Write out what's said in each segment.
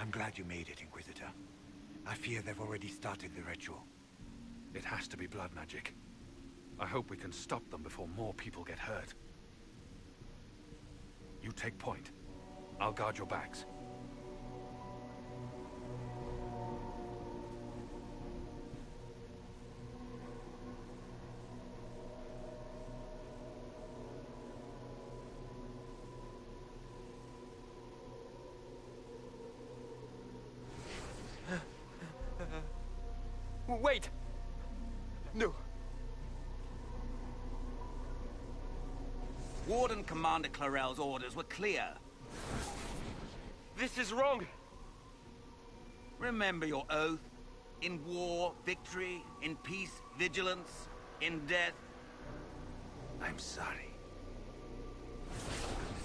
I'm glad you made it, Inquisitor. I fear they've already started the ritual. It has to be blood magic. I hope we can stop them before more people get hurt. You take point. I'll guard your backs. Wait! No. Warden Commander Clarel's orders were clear. This is wrong! Remember your oath. In war, victory. In peace, vigilance. In death... I'm sorry.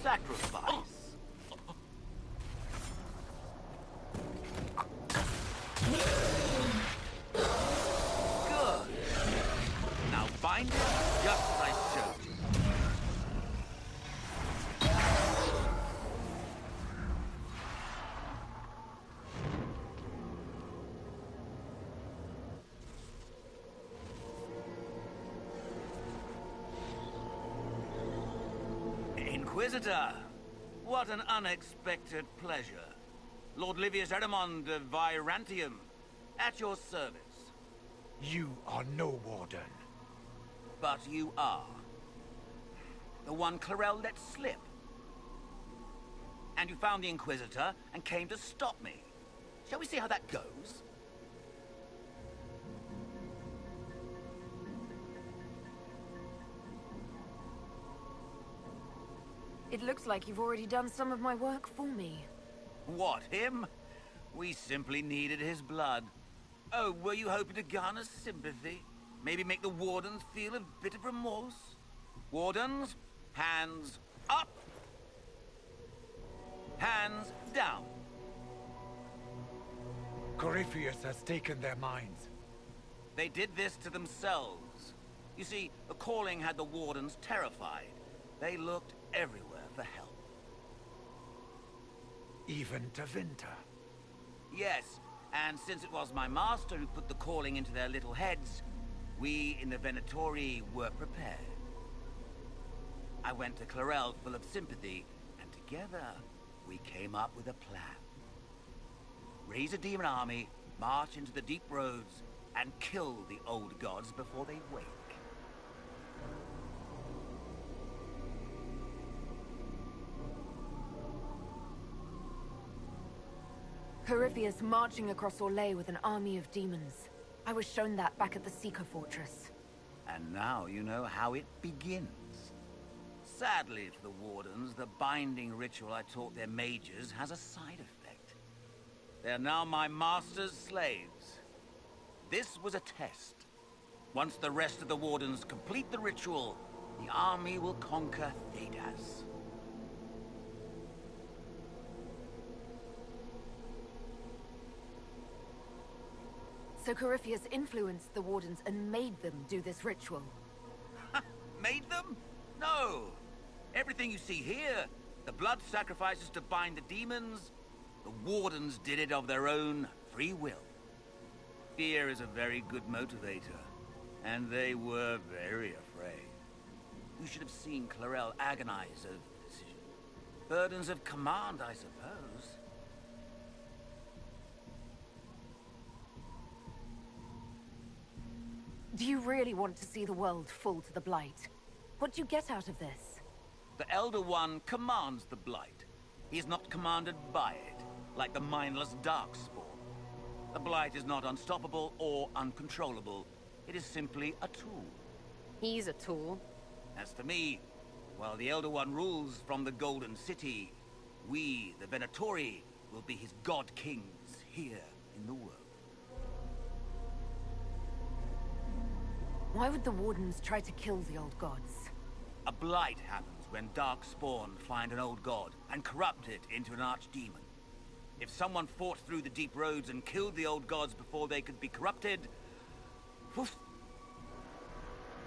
Sacrifice. Good. Now bind it just as I showed you. Inquisitor, what an unexpected pleasure. Lord Livius Erimond of Virantium, at your service. You are no warden. But you are. The one Clarel let slip. And you found the Inquisitor and came to stop me. Shall we see how that goes? It looks like you've already done some of my work for me. What, him? We simply needed his blood. Oh, were you hoping to garner sympathy? Maybe make the Wardens feel a bit of remorse? Wardens, hands up! Hands down. Corypheus has taken their minds. They did this to themselves. You see, the calling had the Wardens terrified. They looked everywhere for help. Even to Vinter. Yes, and since it was my master who put the calling into their little heads, we in the Venatori were prepared. I went to Clarel full of sympathy, and together we came up with a plan. Raise a demon army, march into the deep roads, and kill the old gods before they wake. Corypheus marching across Orlais with an army of demons. I was shown that back at the Seeker Fortress. And now you know how it begins. Sadly for the Wardens, the binding ritual I taught their mages has a side effect. They are now my master's slaves. This was a test. Once the rest of the Wardens complete the ritual, the army will conquer Thedas. So Corypheus influenced the Wardens and made them do this ritual. Made them? No. Everything you see here, the blood sacrifices to bind the demons, the Wardens did it of their own free will. Fear is a very good motivator, and they were very afraid. You should have seen Clarel agonize over the decision. Burdens of command, I suppose. Do you really want to see the world fall to the Blight? What do you get out of this? The Elder One commands the Blight. He is not commanded by it, like the mindless Darkspawn. The Blight is not unstoppable or uncontrollable. It is simply a tool. He's a tool. As for me, while the Elder One rules from the Golden City, we, the Venatori, will be his god-kings here in the world. Why would the Wardens try to kill the old gods? A blight happens when Darkspawn find an old god and corrupt it into an archdemon. If someone fought through the deep roads and killed the old gods before they could be corrupted... Poof!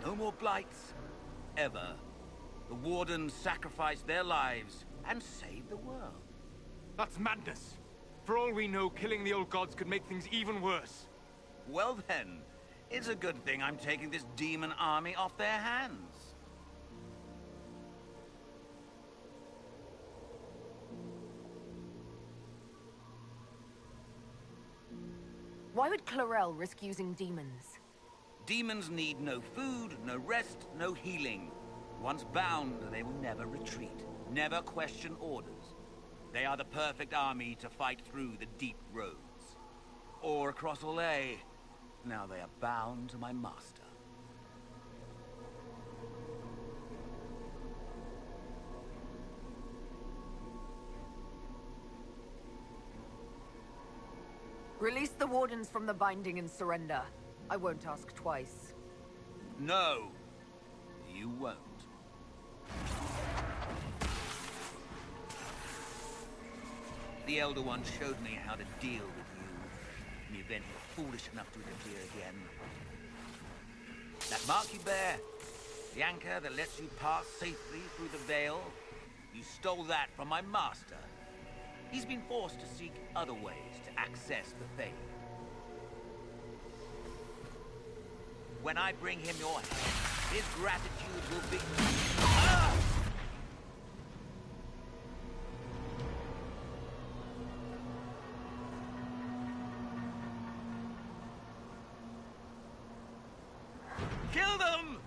No more blights, ever. The Wardens sacrificed their lives and saved the world. That's madness. For all we know, killing the old gods could make things even worse. Well then, it's a good thing I'm taking this demon army off their hands. Why would Clarel risk using demons? Demons need no food, no rest, no healing. Once bound, they will never retreat, never question orders. They are the perfect army to fight through the deep roads. Or across Olay. Now they are bound to my master. Release the Wardens from the binding and surrender. I won't ask twice. No, you won't. The Elder One showed me how to deal with you, in the event you're foolish enough to interfere again. That mark you bear, the anchor that lets you pass safely through the veil, you stole that from my master. He's been forced to seek other ways to access the faith. When I bring him your head, his gratitude will be... Ah! Kill them!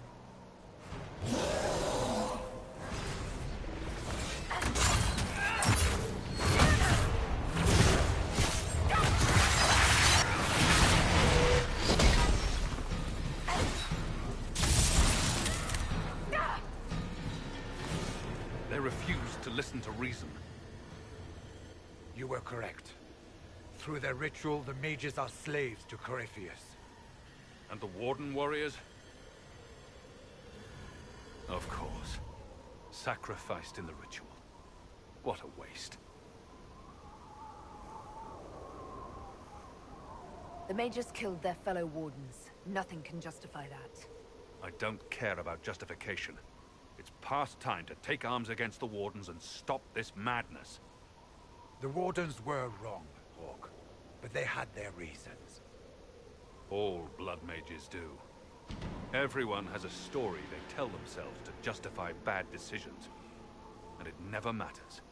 They refused to listen to reason. You were correct. Through their ritual, the mages are slaves to Corypheus. And the Warden warriors? Of course. Sacrificed in the ritual. What a waste. The mages killed their fellow Wardens. Nothing can justify that. I don't care about justification. It's past time to take arms against the Wardens and stop this madness. The Wardens were wrong, Hawk. But they had their reasons. All blood mages do. Everyone has a story they tell themselves to justify bad decisions. And it never matters.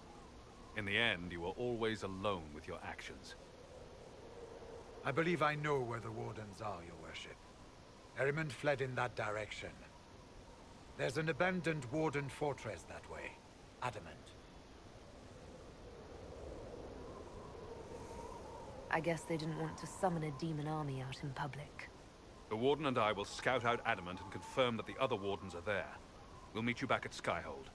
In the end, you are always alone with your actions. I believe I know where the Wardens are, Your Worship. Erimond fled in that direction. There's an abandoned Warden fortress that way. Adamant. I guess they didn't want to summon a demon army out in public. The Warden and I will scout out Adamant and confirm that the other Wardens are there. We'll meet you back at Skyhold.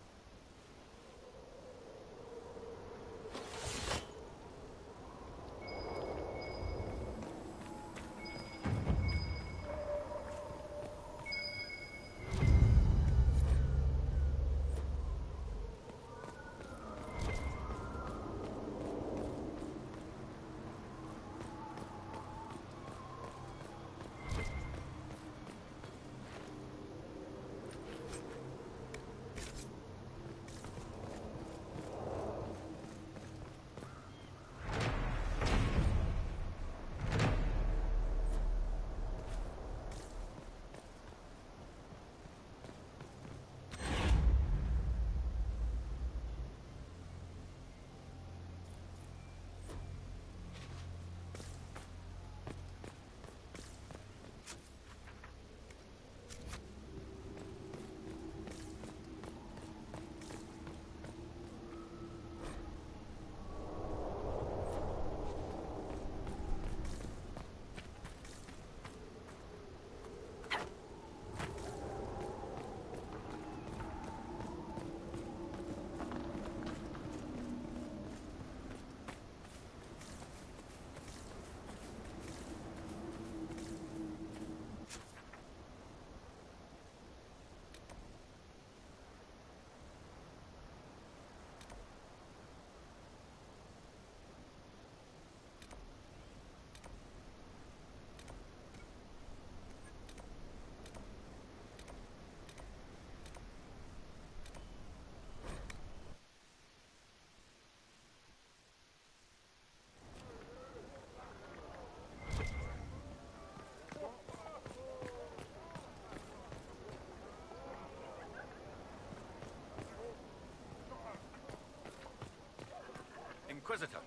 Inquisitor.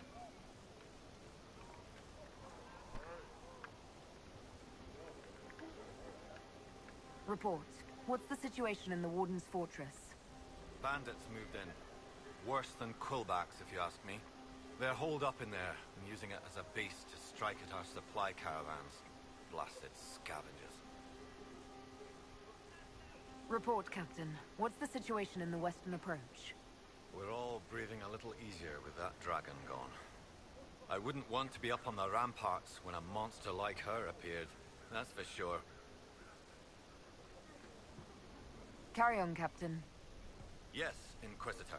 Report. What's the situation in the Warden's fortress? Bandits moved in. Worse than quillbacks, if you ask me. They're holed up in there, and using it as a base to strike at our supply caravans. Blasted scavengers. Report, Captain. What's the situation in the western approach? We're all breathing a little easier with that dragon gone. I wouldn't want to be up on the ramparts when a monster like her appeared, that's for sure. Carry on, Captain. Yes, Inquisitor.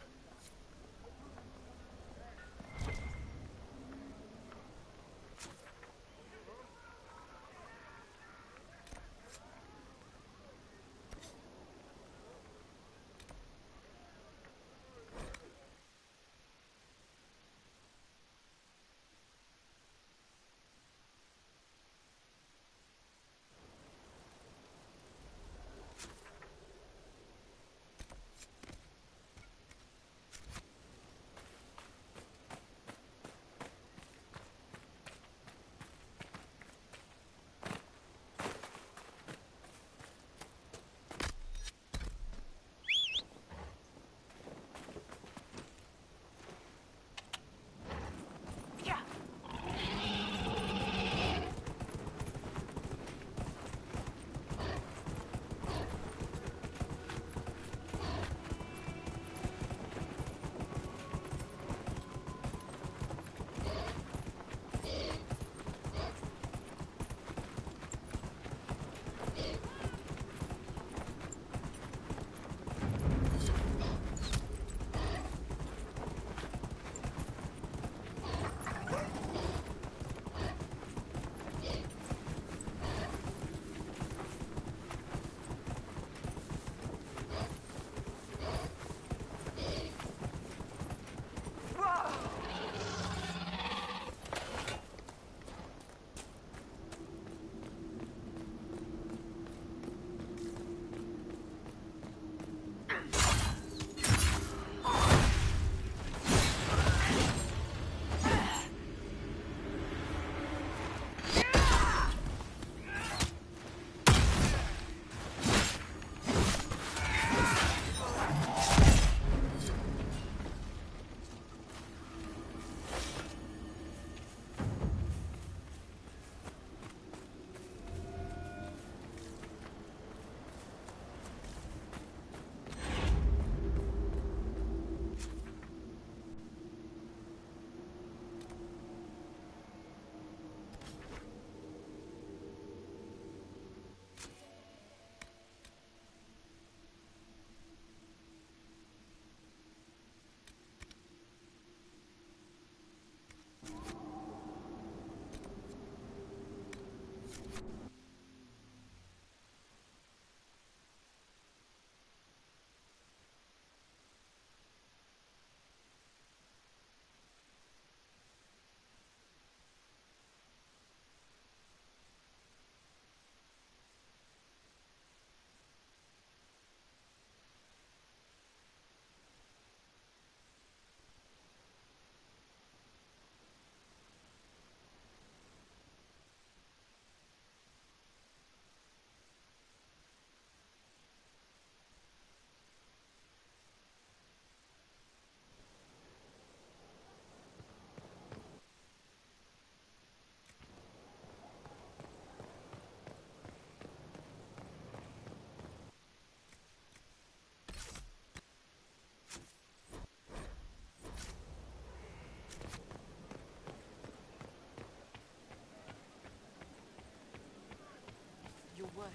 Your worship.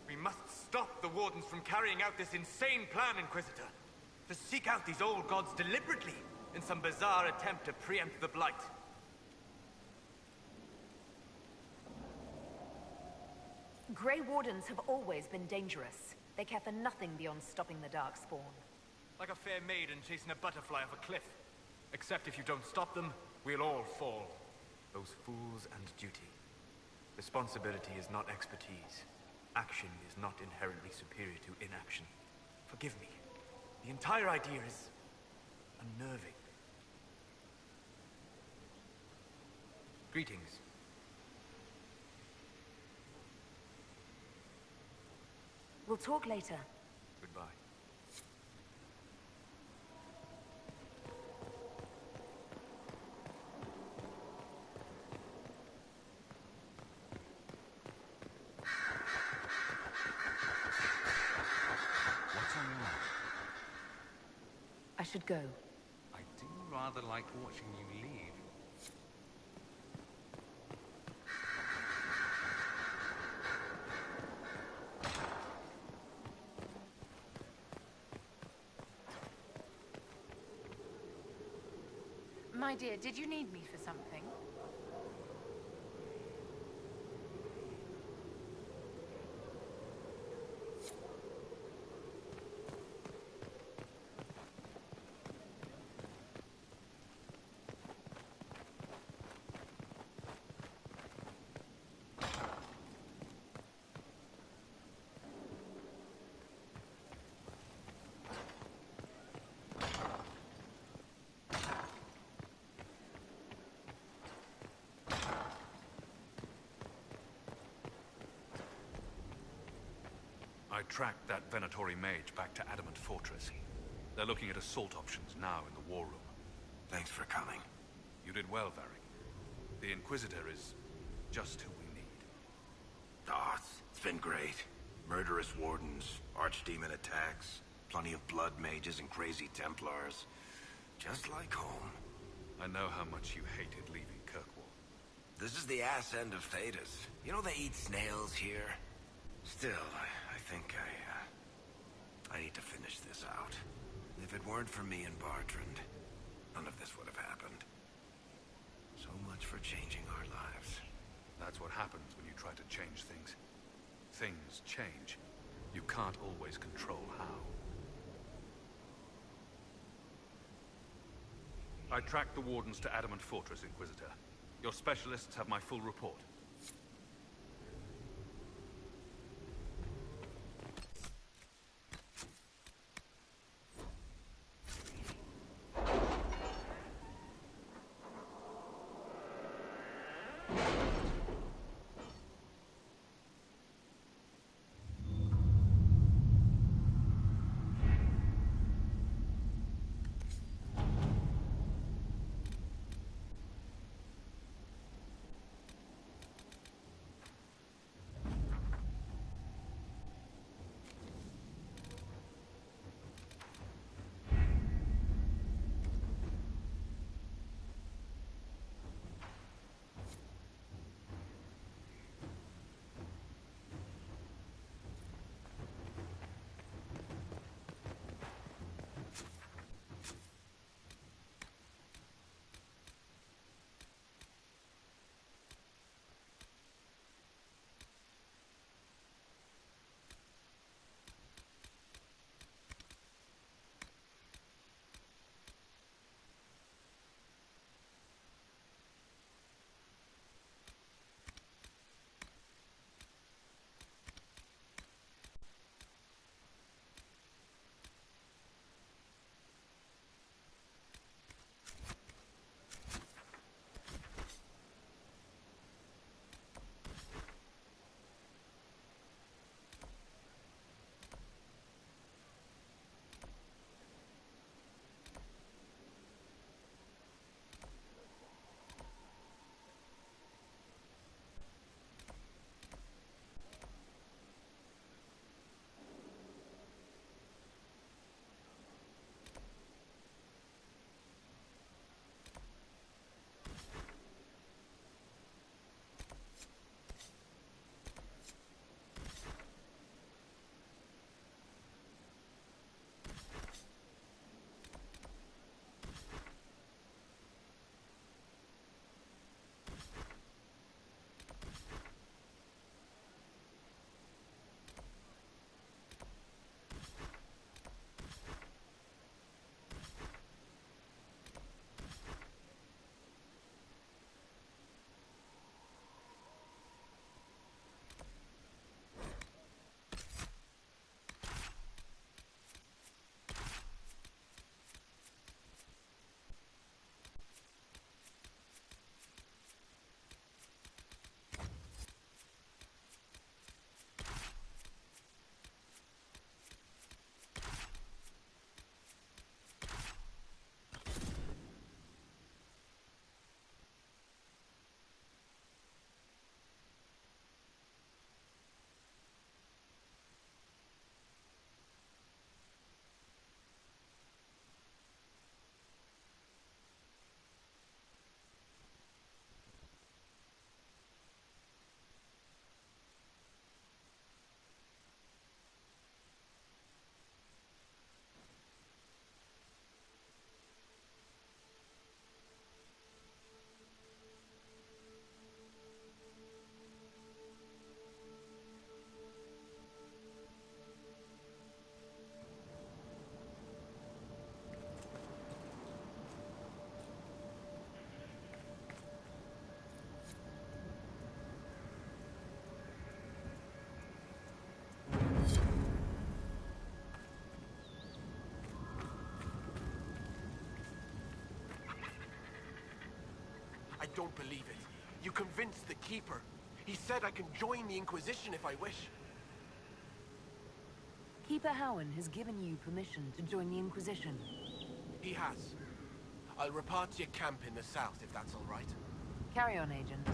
We must stop the Wardens from carrying out this insane plan, Inquisitor. To seek out these old gods deliberately in some bizarre attempt to preempt the Blight. Grey Wardens have always been dangerous. They care for nothing beyond stopping the Darkspawn. Like a fair maiden chasing a butterfly off a cliff. Except if you don't stop them, we'll all fall. Those fools and duty. Responsibility is not expertise. Action is not inherently superior to inaction. Forgive me. The entire idea is unnerving. Greetings. We'll talk later. Goodbye. What's on your mind? I should go. I do rather like watching you leave. My dear, did you need me for something? I tracked that Venatori mage back to Adamant Fortress. They're looking at assault options now in the war room. Thanks for coming. You did well, Varric. The Inquisitor is just who we need. Oh, it's been great. Murderous wardens, archdemon attacks, plenty of blood mages and crazy Templars. Just like home. I know how much you hated leaving Kirkwall. This is the ass end of Thedas. You know they eat snails here? Still, I think I need to finish this out. If it weren't for me and Bartrand, none of this would have happened. So much for changing our lives. That's what happens when you try to change things. Things change. You can't always control how. I tracked the Wardens to Adamant Fortress, Inquisitor. Your specialists have my full report. don't believe it. You convinced the Keeper. He said I can join the Inquisition if I wish. Keeper Howen has given you permission to join the Inquisition. He has. I'll report to your camp in the south, if that's all right. Carry on, Agent.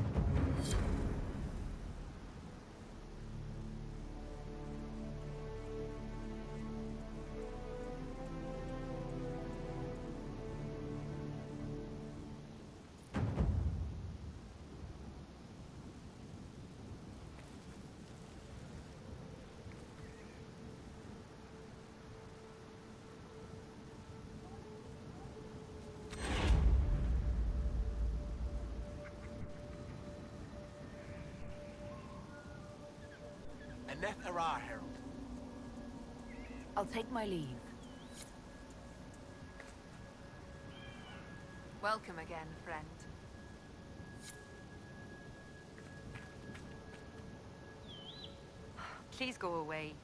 Aneth Ara, Herald. I'll take my leave. Welcome again, friend. Please go away.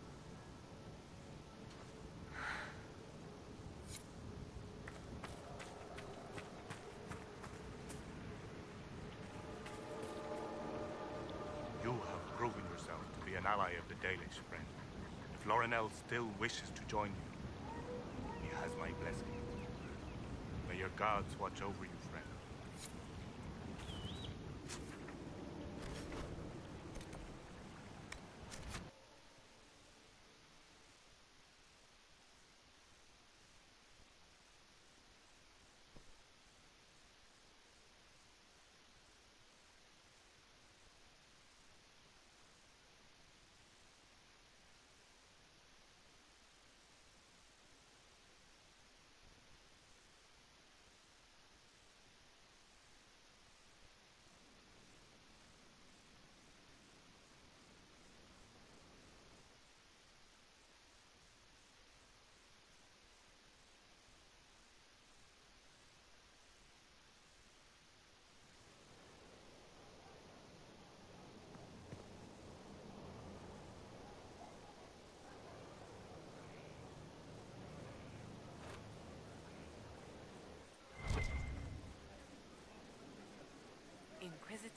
You have proven yourself to be an ally of the Dalish, friend. If Lorinel still wishes to join you, he has my blessing. May your gods watch over you, friend. Inquisitor.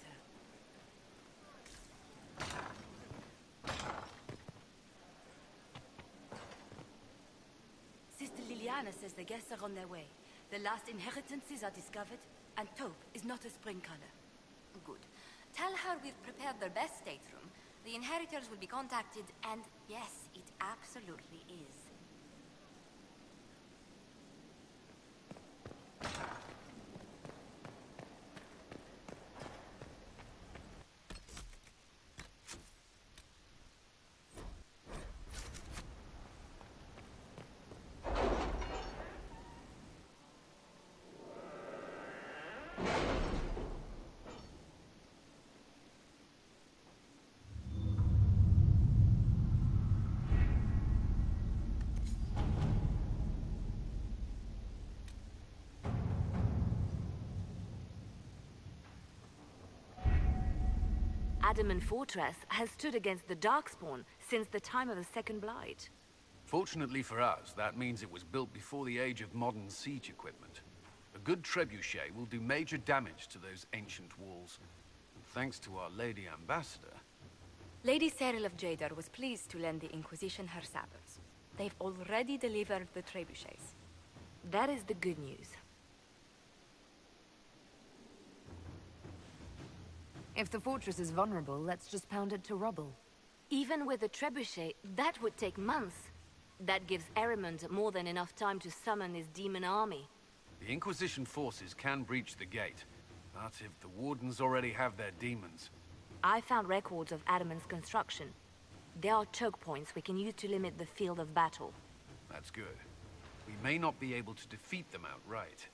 Sister Liliana says the guests are on their way. The last inheritances are discovered, and taupe is not a spring color. Good. Tell her we've prepared their best stateroom. The inheritors will be contacted, and yes, it absolutely is. Adamant Fortress has stood against the Darkspawn since the time of the Second Blight. Fortunately for us, that means it was built before the age of modern siege equipment. A good trebuchet will do major damage to those ancient walls. And thanks to our Lady Ambassador... Lady Cyril of Jadar was pleased to lend the Inquisition her sabers. They've already delivered the trebuchets. That is the good news. If the fortress is vulnerable, let's just pound it to rubble. Even with the trebuchet, that would take months. That gives Erimond more than enough time to summon his demon army. The Inquisition forces can breach the gate, but if the Wardens already have their demons... I found records of Adamant's construction. There are choke points we can use to limit the field of battle. That's good. We may not be able to defeat them outright.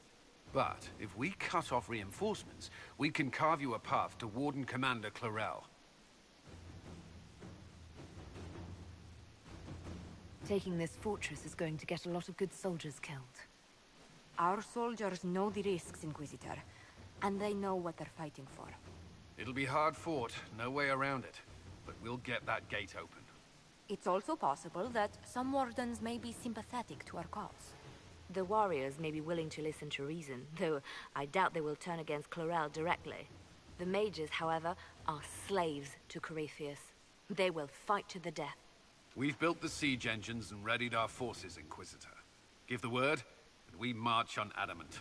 But if we cut off reinforcements, we can carve you a path to Warden Commander Clarel. Taking this fortress is going to get a lot of good soldiers killed. Our soldiers know the risks, Inquisitor, and they know what they're fighting for. It'll be hard fought, no way around it. But we'll get that gate open. It's also possible that some Wardens may be sympathetic to our cause. The warriors may be willing to listen to reason, though I doubt they will turn against Chlorel directly. The mages, however, are slaves to Corypheus. They will fight to the death. We've built the siege engines and readied our forces, Inquisitor. Give the word, and we march on Adamant.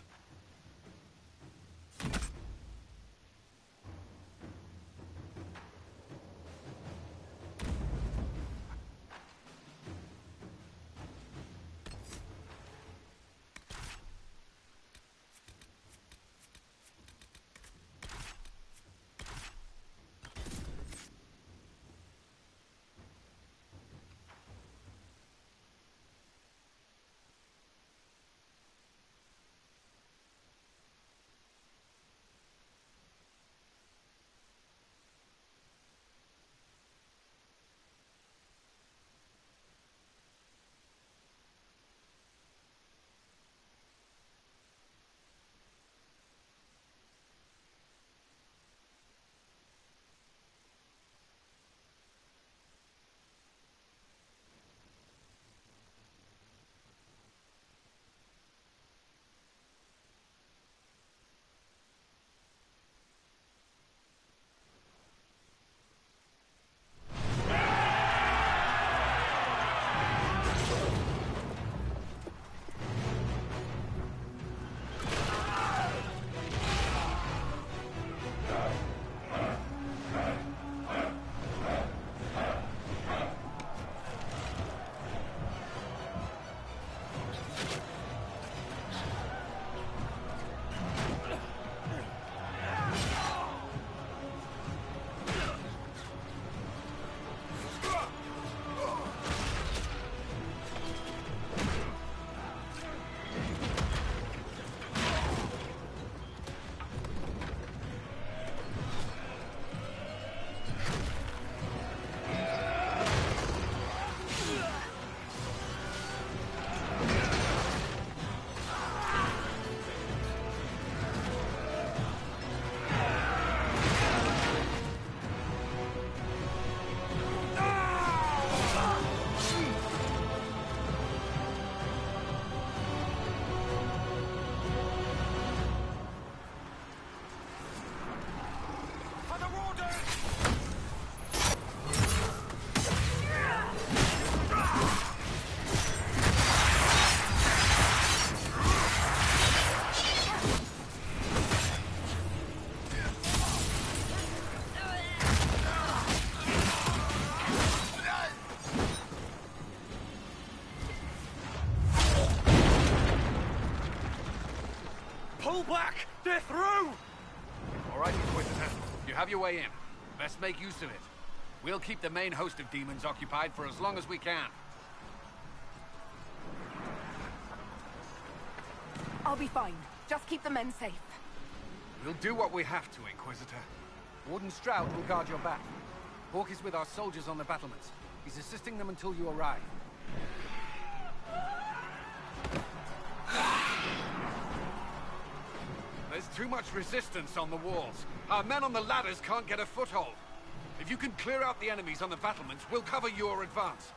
Pull back! They're through! All right, Inquisitor. You have your way in. Best make use of it. We'll keep the main host of demons occupied for as long as we can. I'll be fine. Just keep the men safe. We'll do what we have to, Inquisitor. Warden Stroud will guard your back. Hawk is with our soldiers on the battlements. He's assisting them until you arrive. There's too much resistance on the walls. Our men on the ladders can't get a foothold. If you can clear out the enemies on the battlements, we'll cover your advance.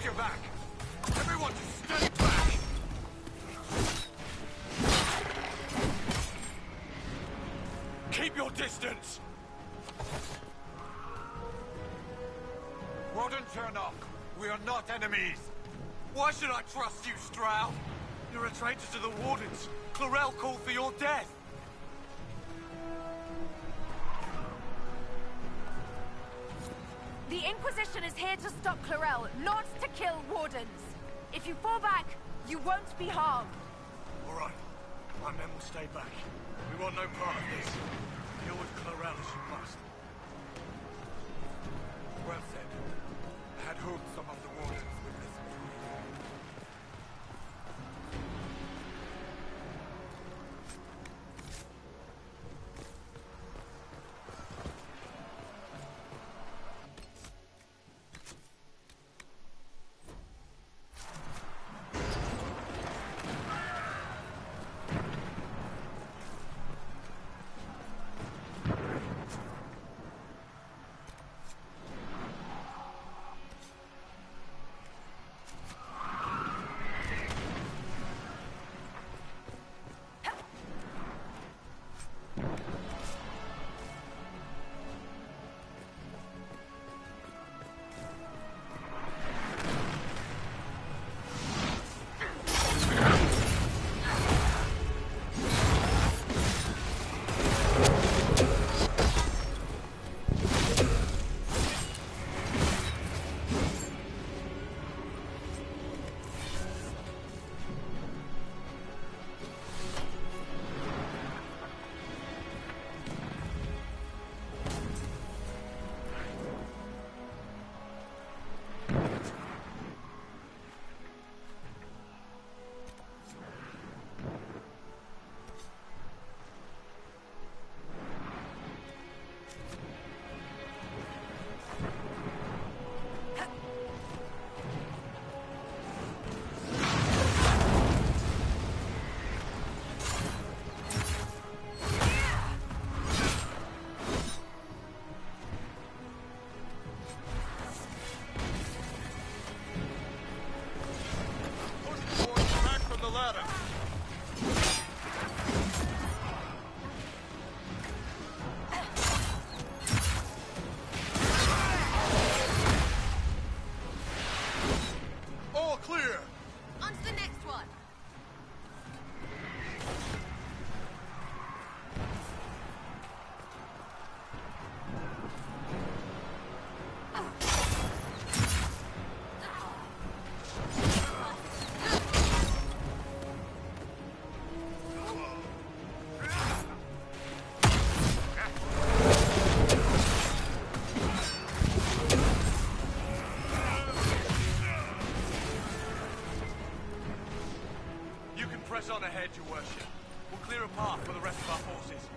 Watch your back! Everyone just stay back! Keep your distance! Warden Chernock, we are not enemies. Why should I trust you, Stroud? You're a traitor to the Wardens. Chlorel called for your death. The Inquisition is here to stop Chlorel, not to kill Wardens. If you fall back, you won't be harmed. All right. My men will stay back. We want no part of this. Deal with Chlorel as you must. Well said. I had hoped some of the Wardens would listen to me. Press on ahead, your worship. We'll clear a path for the rest of our forces.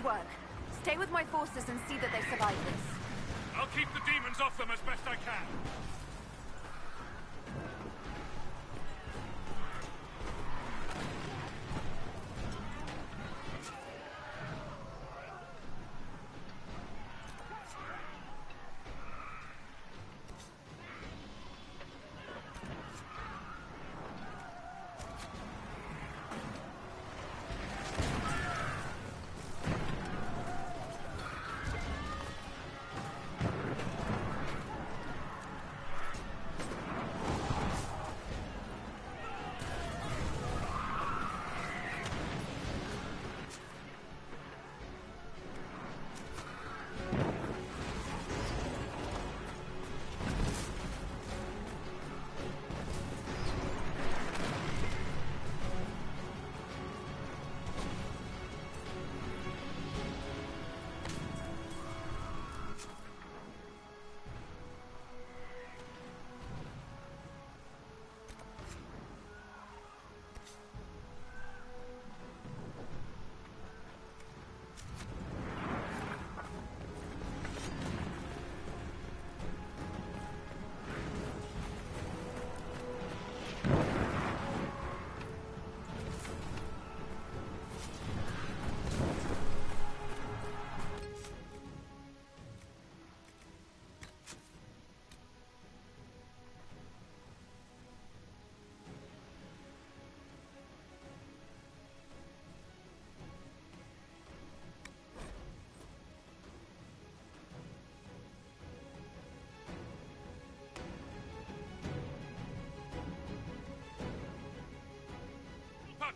work. Stay with my forces and see that they survive this. I'll keep the demons off them as best I can.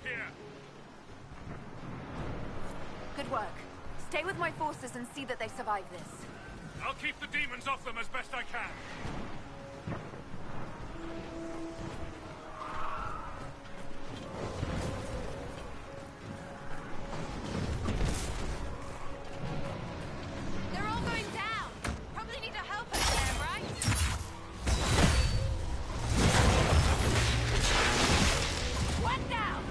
Here. Good work. Stay with my forces and see that they survive this. I'll keep the demons off them as best I can. They're all going down. Probably need a helper there, right? One down.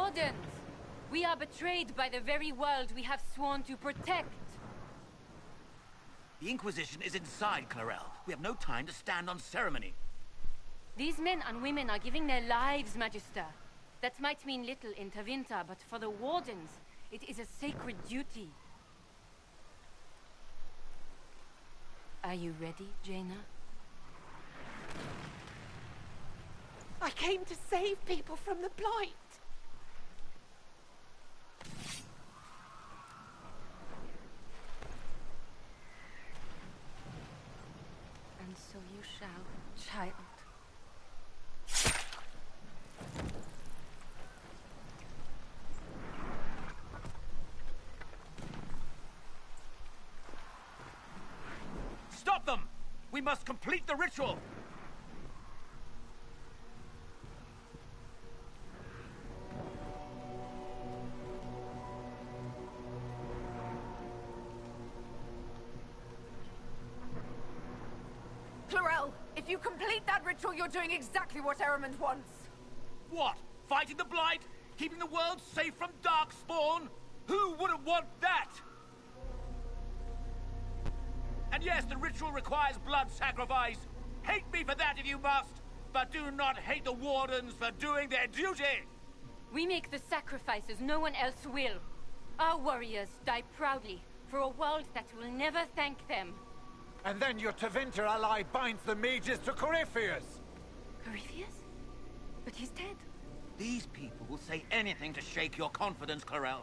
Wardens! We are betrayed by the very world we have sworn to protect. The Inquisition is inside, Clarel. We have no time to stand on ceremony. These men and women are giving their lives, Magister. That might mean little in Tevinter, but for the Wardens, it is a sacred duty. Are you ready, Jaina? I came to save people from the Blight. And so you shall, child. Stop them! We must complete the ritual! Clarel, if you complete that ritual, you're doing exactly what Erimond wants. What? Fighting the Blight? Keeping the world safe from Darkspawn? Who wouldn't want that? And yes, the ritual requires blood sacrifice. Hate me for that if you must, but do not hate the Wardens for doing their duty! We make the sacrifices no one else will. Our warriors die proudly for a world that will never thank them. And then your Tevinter ally binds the mages to Corypheus! Corypheus? But he's dead. These people will say anything to shake your confidence, Clarel.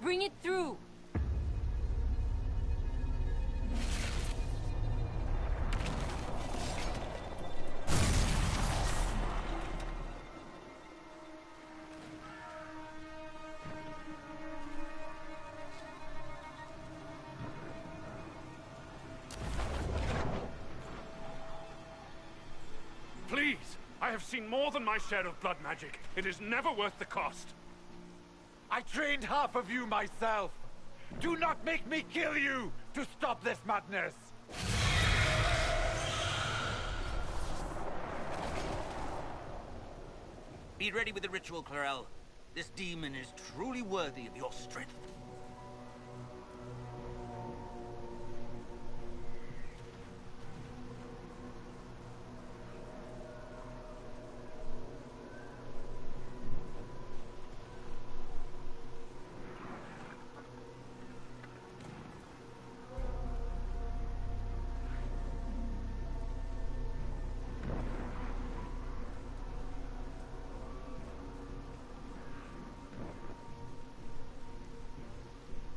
Bring it through! Please! I have seen more than my share of blood magic. It is never worth the cost. I trained half of you myself. Do not make me kill you to stop this madness. Be ready with the ritual, Clarel. This demon is truly worthy of your strength.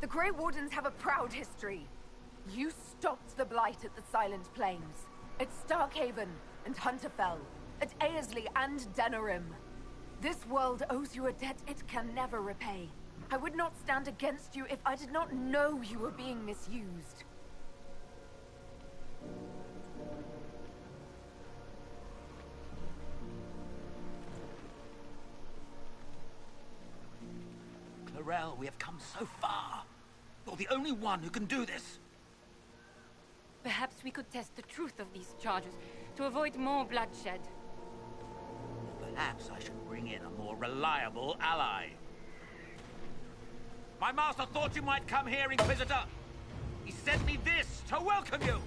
The Grey Wardens have a proud history. You stopped the Blight at the Silent Plains, at Starkhaven and Hunterfell, at Aesley and Denerim. This world owes you a debt it can never repay. I would not stand against you if I did not know you were being misused. Clarel, we have come so far. You're the only one who can do this. Perhaps we could test the truth of these charges to avoid more bloodshed. Perhaps I should bring in a more reliable ally. My master thought you might come here, Inquisitor. He sent me this to welcome you.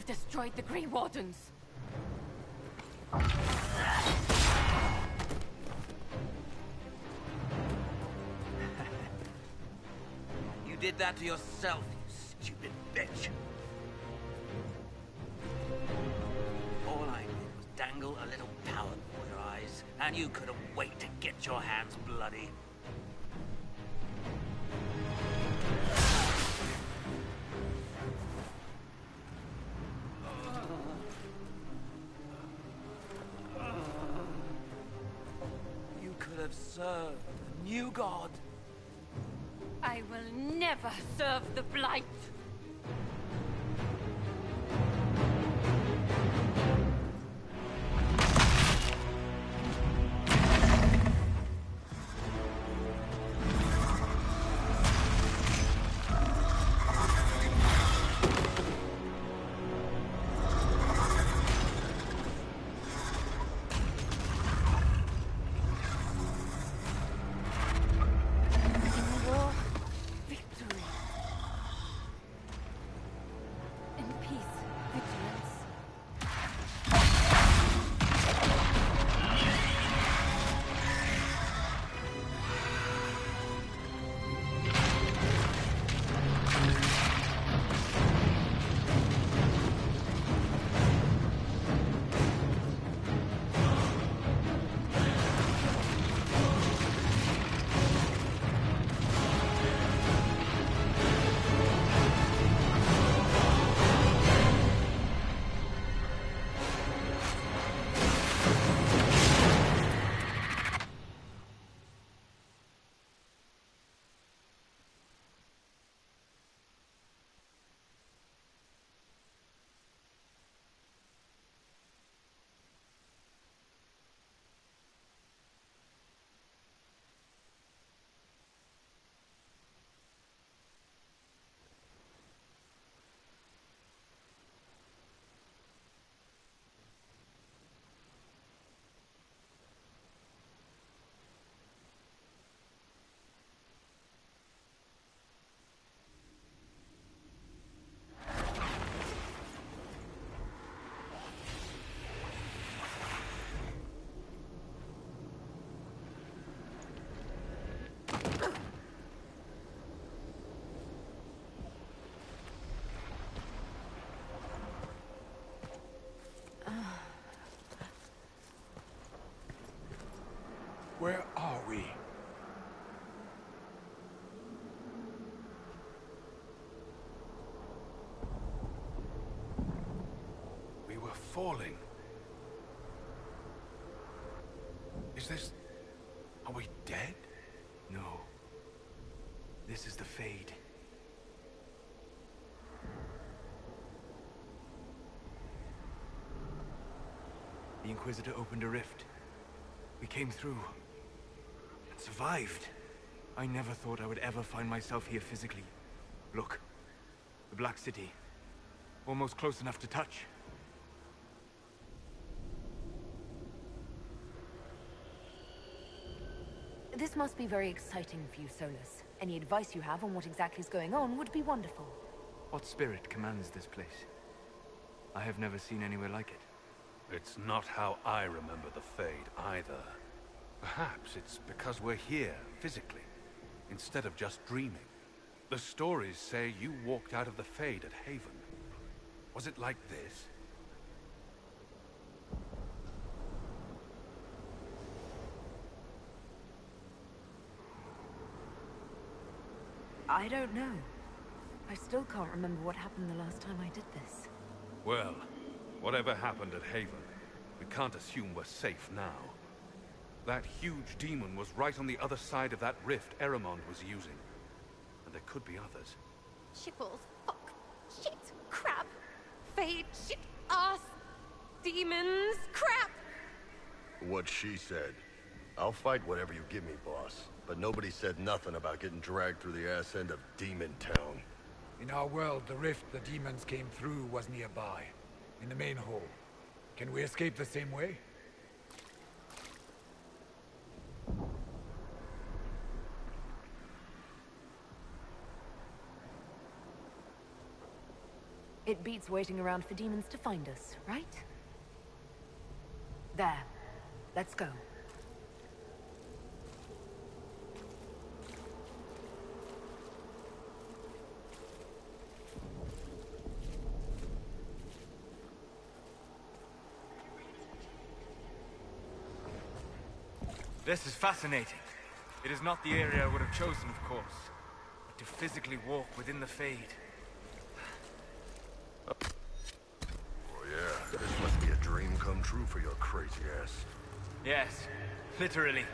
destroyed the Grey Wardens. You did that to yourself, you stupid bitch. All I did was dangle a little power before your eyes, and you couldn't wait to get your hands bloody. You could have served the new god. I will never serve the Blight! Where are we? We were falling. Is this... Are we dead? No. This is the Fade. The Inquisitor opened a rift. We came through. And survived. I never thought I would ever find myself here physically. Look. The Black City. Almost close enough to touch. This must be very exciting for you, Solus. Any advice you have on what exactly is going on would be wonderful. What spirit commands this place? I have never seen anywhere like it. It's not how I remember the Fade, either. Perhaps it's because we're here, physically, instead of just dreaming. The stories say you walked out of the Fade at Haven. Was it like this? I don't know. I still can't remember what happened the last time I did this. Well, whatever happened at Haven, we can't assume we're safe now. That huge demon was right on the other side of that rift Eramond was using. And there could be others. Shitballs, fuck, shit, crap, fade, shit, ass, demons, crap! What she said. I'll fight whatever you give me, boss. But nobody said nothing about getting dragged through the ass end of Demon Town. In our world, the rift the demons came through was nearby. In the main hall. Can we escape the same way? It beats waiting around for demons to find us, right? There. Let's go. This is fascinating. It is not the area I would have chosen, of course. But to physically walk within the Fade. Oh yeah, this must be a dream come true for your crazy ass. Yes, literally.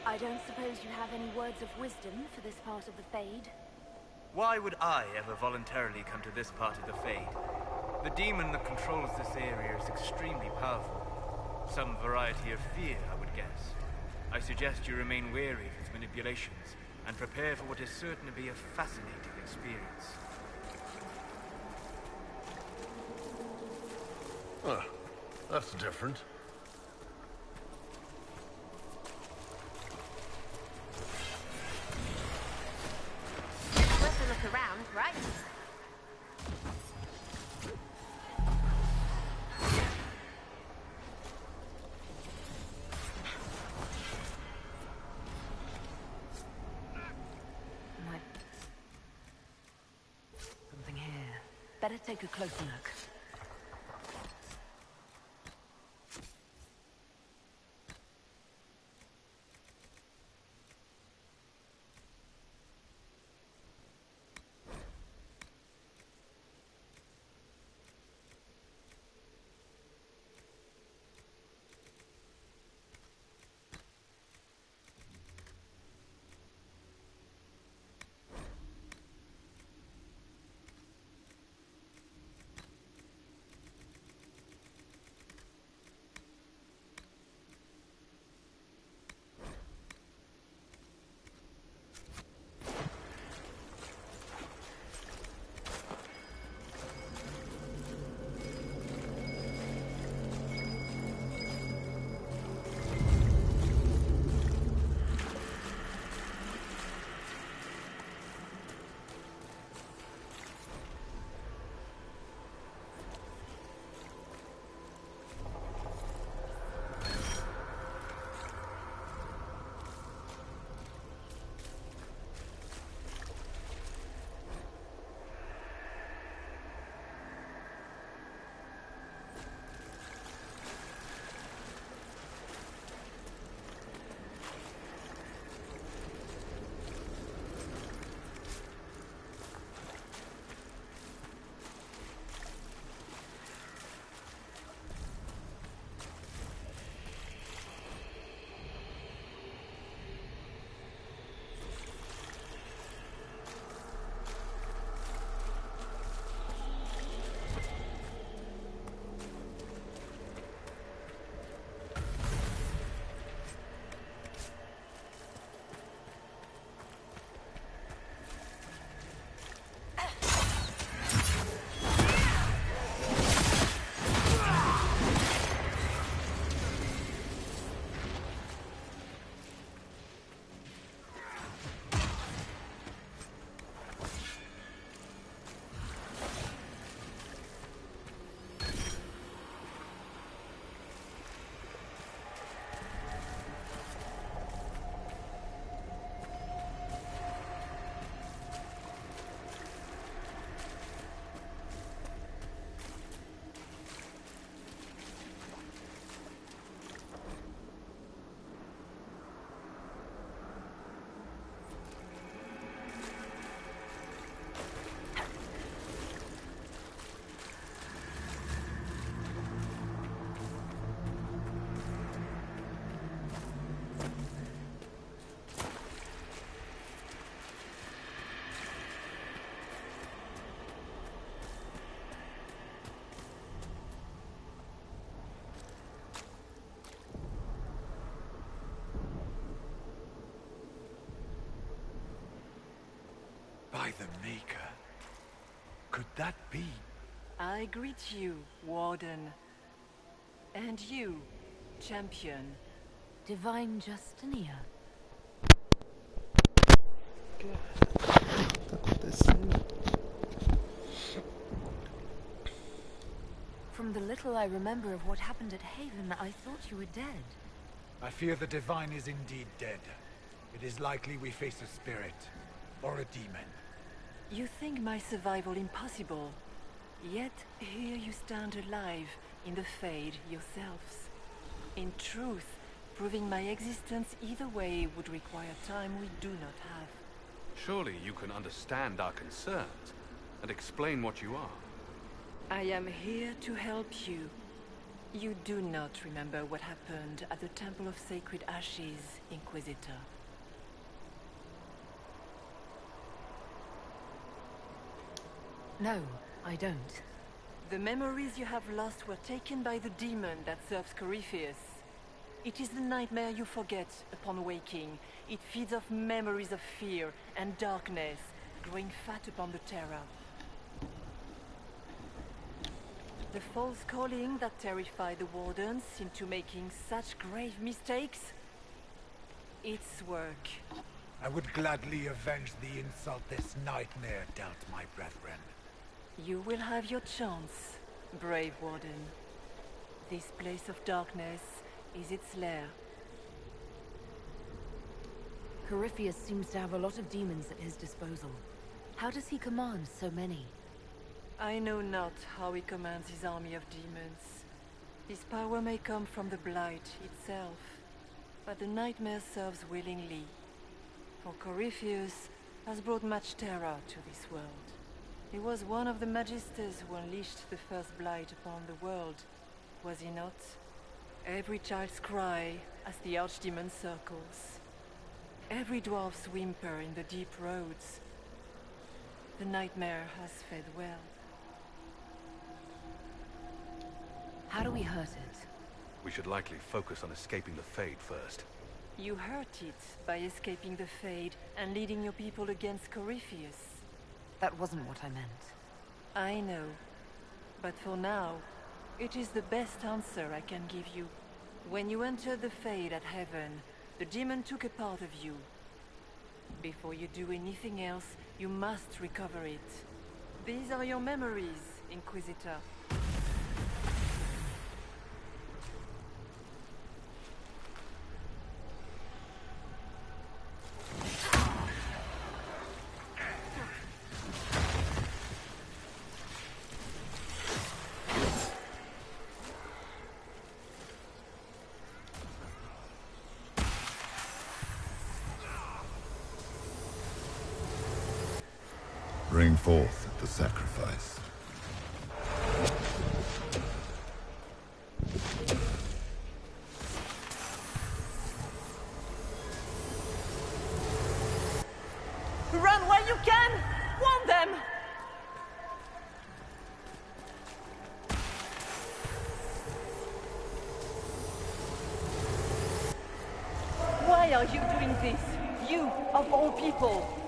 I don't suppose you have any words of wisdom for this part of the Fade? Why would I ever voluntarily come to this part of the Fade? The demon that controls this area is extremely powerful. Some variety of fear, I would guess. I suggest you remain wary of its manipulations, and prepare for what is certain to be a fascinating experience. Huh. That's different. Worth a look around, right? Something here. Better take a closer look. By the Maker. Could that be? I greet you, Warden. And you, Champion. Divine Justinia. Tá acontecendo? From the little I remember of what happened at Haven, I thought you were dead. I fear the Divine is indeed dead. It is likely we face a spirit, or a demon. You think my survival impossible, yet here you stand alive in the Fade yourselves. In truth, proving my existence either way would require time we do not have. Surely you can understand our concerns and explain what you are. I am here to help you. You do not remember what happened at the Temple of Sacred Ashes, Inquisitor. No, I don't. The memories you have lost were taken by the demon that serves Corypheus. It is the nightmare you forget upon waking. It feeds off memories of fear and darkness, growing fat upon the terror. The false calling that terrified the Wardens into making such grave mistakes? Its work. I would gladly avenge the insult this nightmare dealt my brethren. You will have your chance, brave Warden. This place of darkness is its lair. Corypheus seems to have a lot of demons at his disposal. How does he command so many? I know not how he commands his army of demons. His power may come from the Blight itself, but the nightmare serves willingly. For Corypheus has brought much terror to this world. He was one of the Magisters who unleashed the first Blight upon the world, was he not? Every child's cry as the Archdemon circles. Every dwarf's whimper in the deep roads. The nightmare has fed well. How do we hurt it? We should likely focus on escaping the Fade first. You hurt it by escaping the Fade and leading your people against Corypheus. That wasn't what I meant. I know. But for now, it is the best answer I can give you. When you entered the Fade at Heaven, the demon took a part of you. Before you do anything else, you must recover it. These are your memories, Inquisitor. Bring forth the sacrifice. Run while you can! Warn them! Why are you doing this? You, of all people!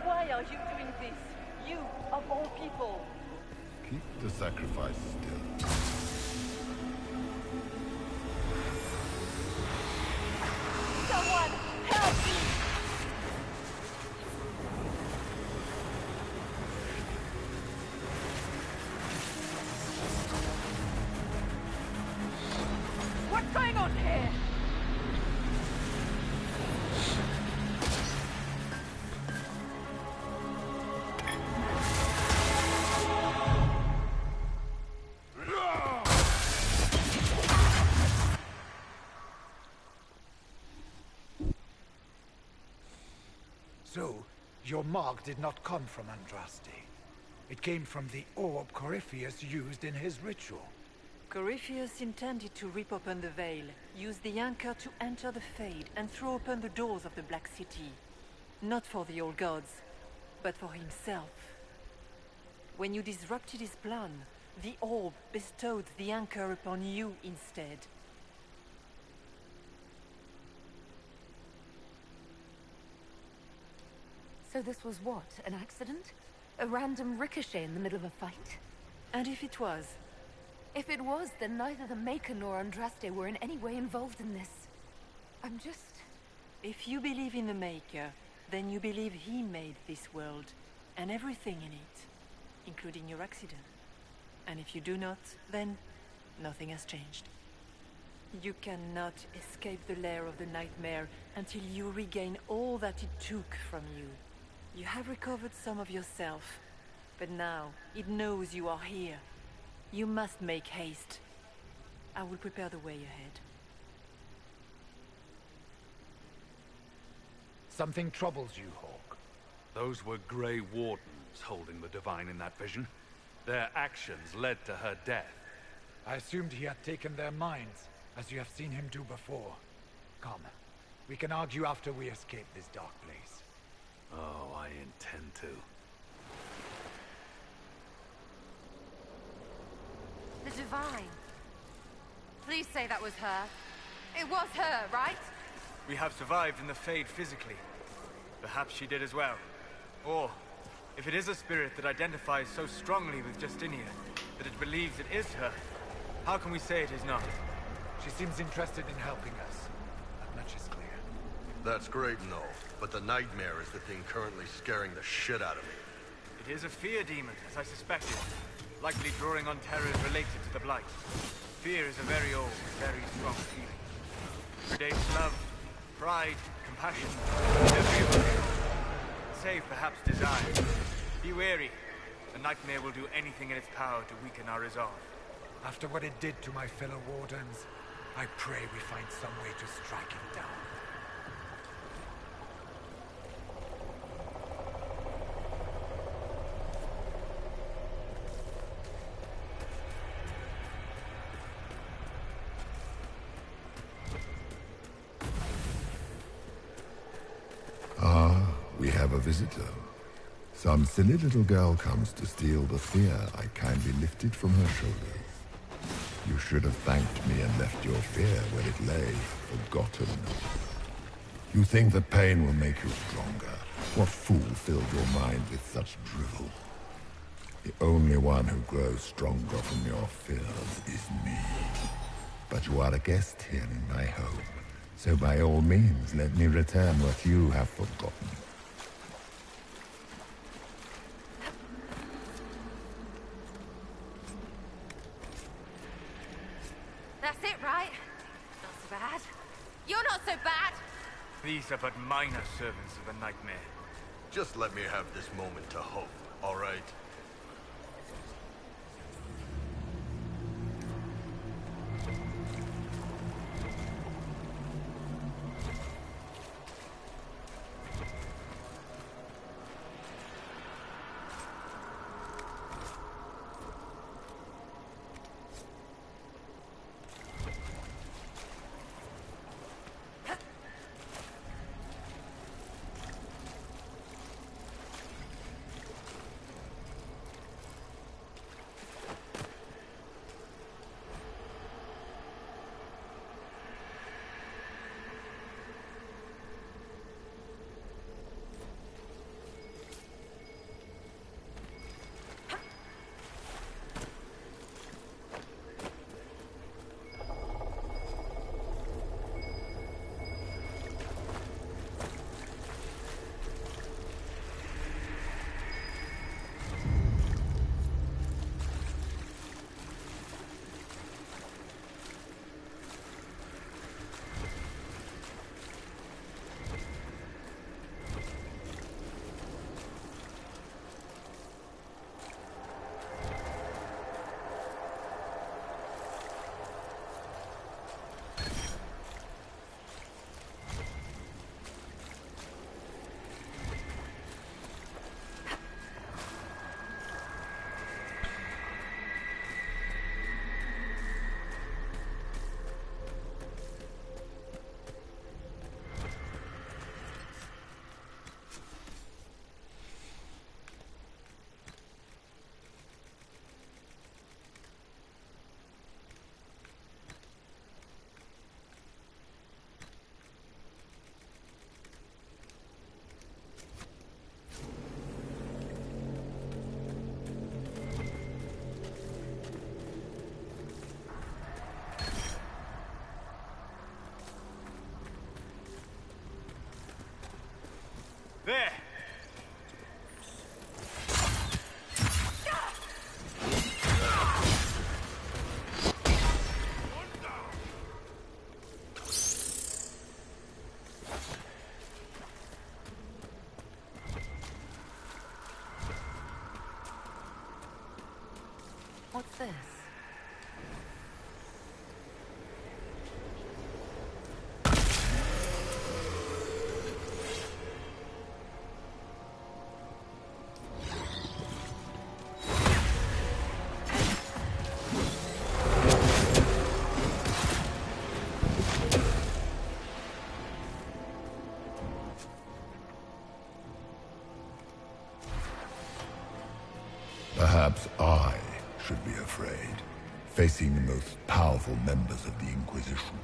Why are you doing this? You, of all people! Keep the sacrifice still. Someone, help me! What's going on here? So, your mark did not come from Andraste. It came from the orb Corypheus used in his ritual. Corypheus intended to rip open the veil, use the anchor to enter the Fade, and throw open the doors of the Black City. Not for the old gods, but for himself. When you disrupted his plan, the orb bestowed the anchor upon you instead. So this was what? An accident? A random ricochet in the middle of a fight? And if it was? If it was, then neither the Maker nor Andraste were in any way involved in this. I'm just... If you believe in the Maker, then you believe he made this world, and everything in it, including your accident. And if you do not, then nothing has changed. You cannot escape the lair of the nightmare until you regain all that it took from you. You have recovered some of yourself, but now it knows you are here. You must make haste. I will prepare the way ahead. Something troubles you, Hawk. Those were Grey Wardens holding the Divine in that vision. Their actions led to her death. I assumed he had taken their minds, as you have seen him do before. Come, we can argue after we escape this dark place. Oh, I intend to. The Divine. Please say that was her. It was her, right? We have survived in the Fade physically. Perhaps she did as well. Or, if it is a spirit that identifies so strongly with Justinia, that it believes it is her, how can we say it is not? She seems interested in helping us. That much is clear. That's great and all, but the nightmare is the thing currently scaring the shit out of me. It is a fear demon, as I suspected. Likely drawing on terrors related to the Blight. Fear is a very old, very strong feeling. Predates love, pride, compassion, every emotion. Save perhaps desire. Be wary. The nightmare will do anything in its power to weaken our resolve. After what it did to my fellow Wardens, I pray we find some way to strike it down. We have a visitor. Some silly little girl comes to steal the fear I kindly lifted from her shoulders. You should have thanked me and left your fear where it lay, forgotten. You think the pain will make you stronger? What fool filled your mind with such drivel? The only one who grows stronger from your fears is me. But you are a guest here in my home, so by all means let me return what you have forgotten. That's it, right? Not so bad. You're not so bad! These are but minor servants of the nightmare. Just let me have this moment to hope, all right? What's this? Perhaps I should be afraid, facing the most powerful members of the Inquisition.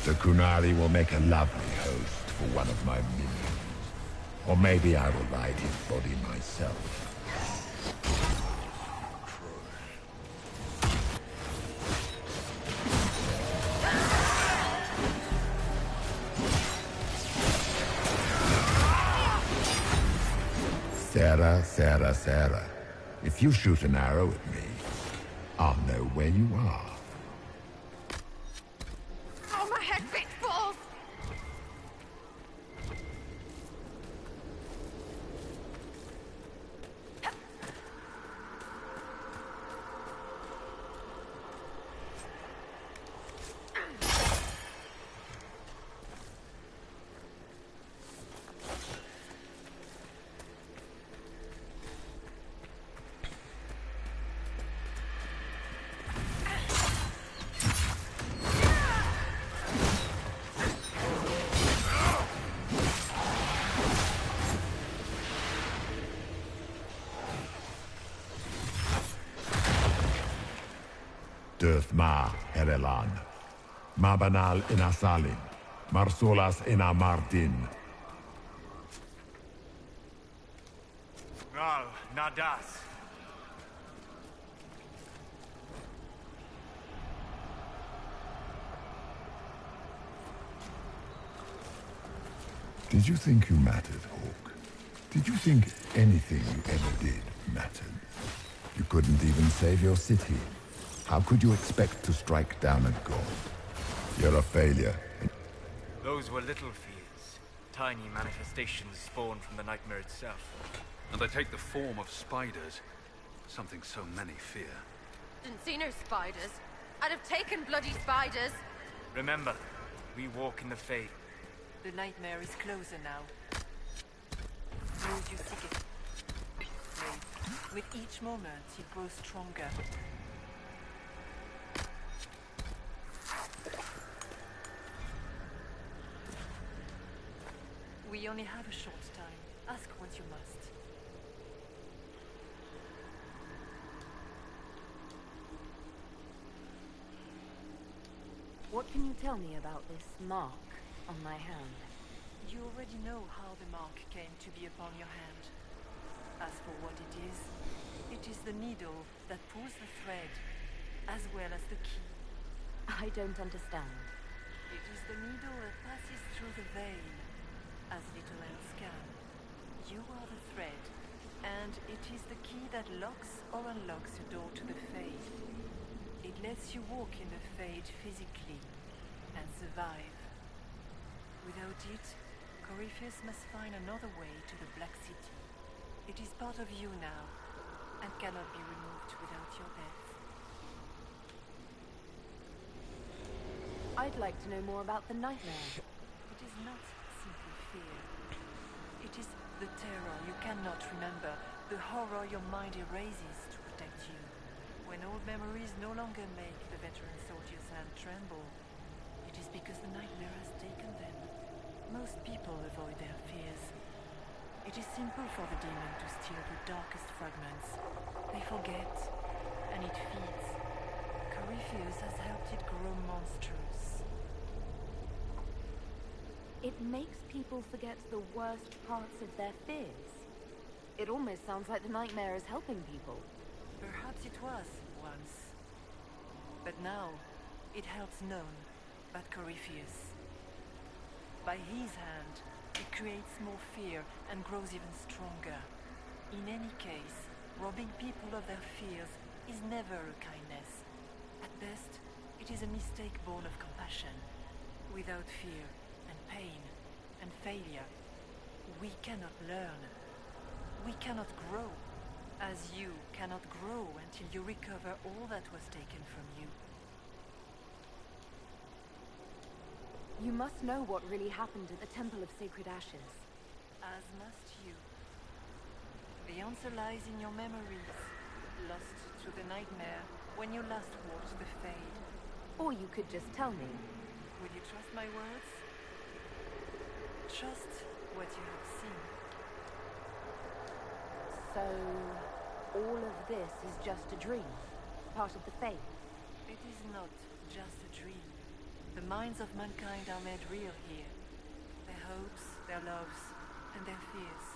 The Kunari will make a lovely host for one of my minions. Or maybe I will ride his body myself. Sarah. If you shoot an arrow at me, I'll know where you are. Oh, my head bit balls! Döth ma Herelan. Mabanal inasalin. Marsolas ina Martin. Ral, Nadas. Did you think you mattered, Hawk? Did you think anything you ever did mattered? You couldn't even save your city. How could you expect to strike down a god? You're a failure. Those were little fears. Tiny manifestations spawned from the nightmare itself. And they take the form of spiders. Something so many fear. Didn't see no spiders. I'd have taken bloody spiders. Remember, we walk in the Fade. The nightmare is closer now. Lose your ticket. With each moment, it grows stronger. We only have a short time. Ask what you must. What can you tell me about this mark on my hand? You already know how the mark came to be upon your hand. As for what it is the needle that pulls the thread, as well as the key. I don't understand. It is the needle that passes through the veil, as little else can. You are the thread, and it is the key that locks or unlocks the door to the Fade. It lets you walk in the Fade physically, and survive. Without it, Corypheus must find another way to the Black City. It is part of you now, and cannot be removed without your death. I'd like to know more about the nightmare. It is not simply fear. It is the terror you cannot remember, the horror your mind erases to protect you. When old memories no longer make the veteran soldier's hand tremble, it is because the nightmare has taken them. Most people avoid their fears. It is simple for the demon to steal the darkest fragments. They forget, and it feeds. Corypheus has helped it grow monstrous. It makes people forget the worst parts of their fears. It almost sounds like the nightmare is helping people. Perhaps it was, once. But now, it helps none but Corypheus. By his hand, it creates more fear and grows even stronger. In any case, robbing people of their fears is never a kindness. At best, it is a mistake born of compassion. Without fear, and pain, and failure, we cannot learn. We cannot grow. As you cannot grow until you recover all that was taken from you. You must know what really happened at the Temple of Sacred Ashes. As must you. The answer lies in your memories, lost to the nightmare when you last walked the Fade. Or you could just tell me. Will you trust my words? Trust what you have seen. So, all of this is just a dream? Part of the Fade? It is not just a dream. The minds of mankind are made real here. Their hopes, their loves, and their fears.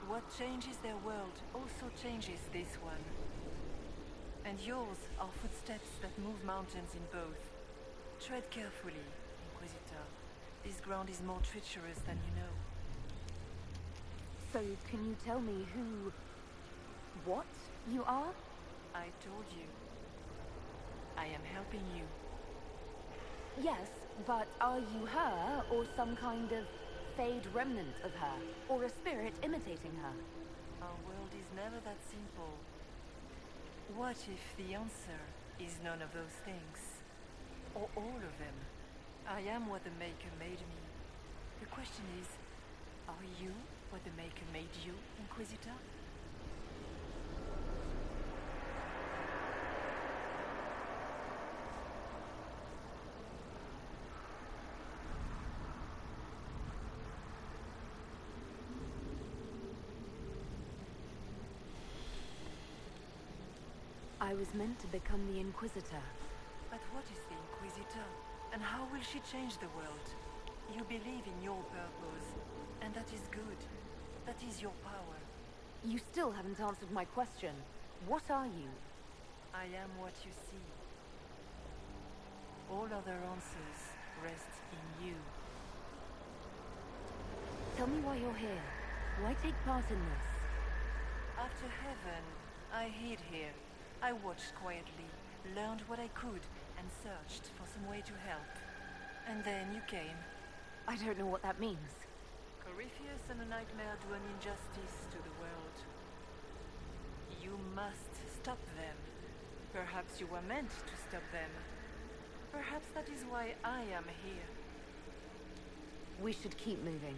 What changes their world also changes this one. And yours are footsteps that move mountains in both. Tread carefully, Inquisitor. This ground is more treacherous than you know. So, can you tell me who... what you are? I told you. I am helping you. Yes, but are you her, or some kind of Fade remnant of her? Or a spirit imitating her? Our world is never that simple. What if the answer is none of those things? Or all of them? I am what the Maker made me. The question is, are you what the Maker made you, Inquisitor? I was meant to become the Inquisitor. But what is the Inquisitor? And how will she change the world? You believe in your purpose, and that is good. That is your power. You still haven't answered my question. What are you? I am what you see. All other answers rest in you. Tell me why you're here. Why take part in this? After heaven, I hid here. I watched quietly, learned what I could, and searched for some way to help. And then you came. I don't know what that means. Corypheus and a nightmare do an injustice to the world. You must stop them. Perhaps you were meant to stop them. Perhaps that is why I am here. We should keep moving.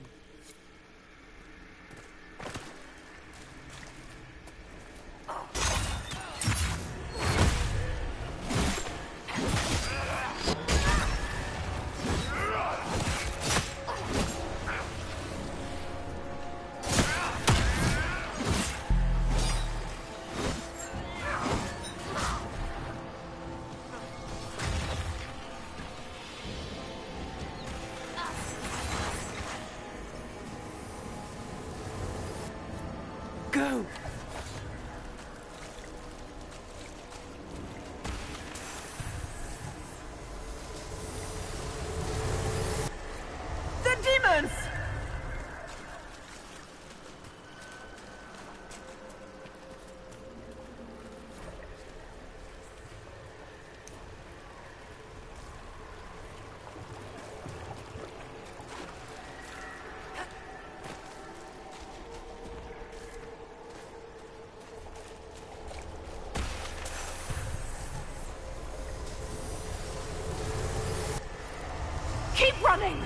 Go! The demons! Keep running!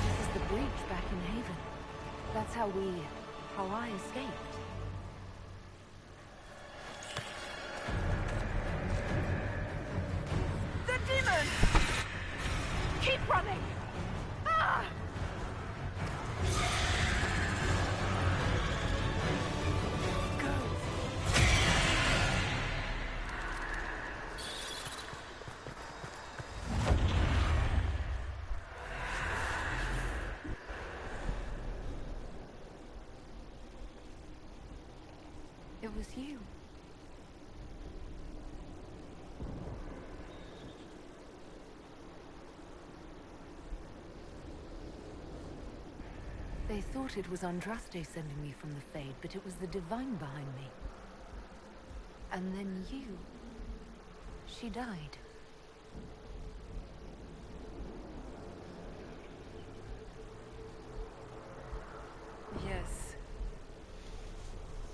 This is the breach back in Haven. That's how I escaped. The demons! Keep running! Ah! It was you. They thought it was Andraste sending me from the Fade, but it was the Divine behind me. And then you... She died. Yes.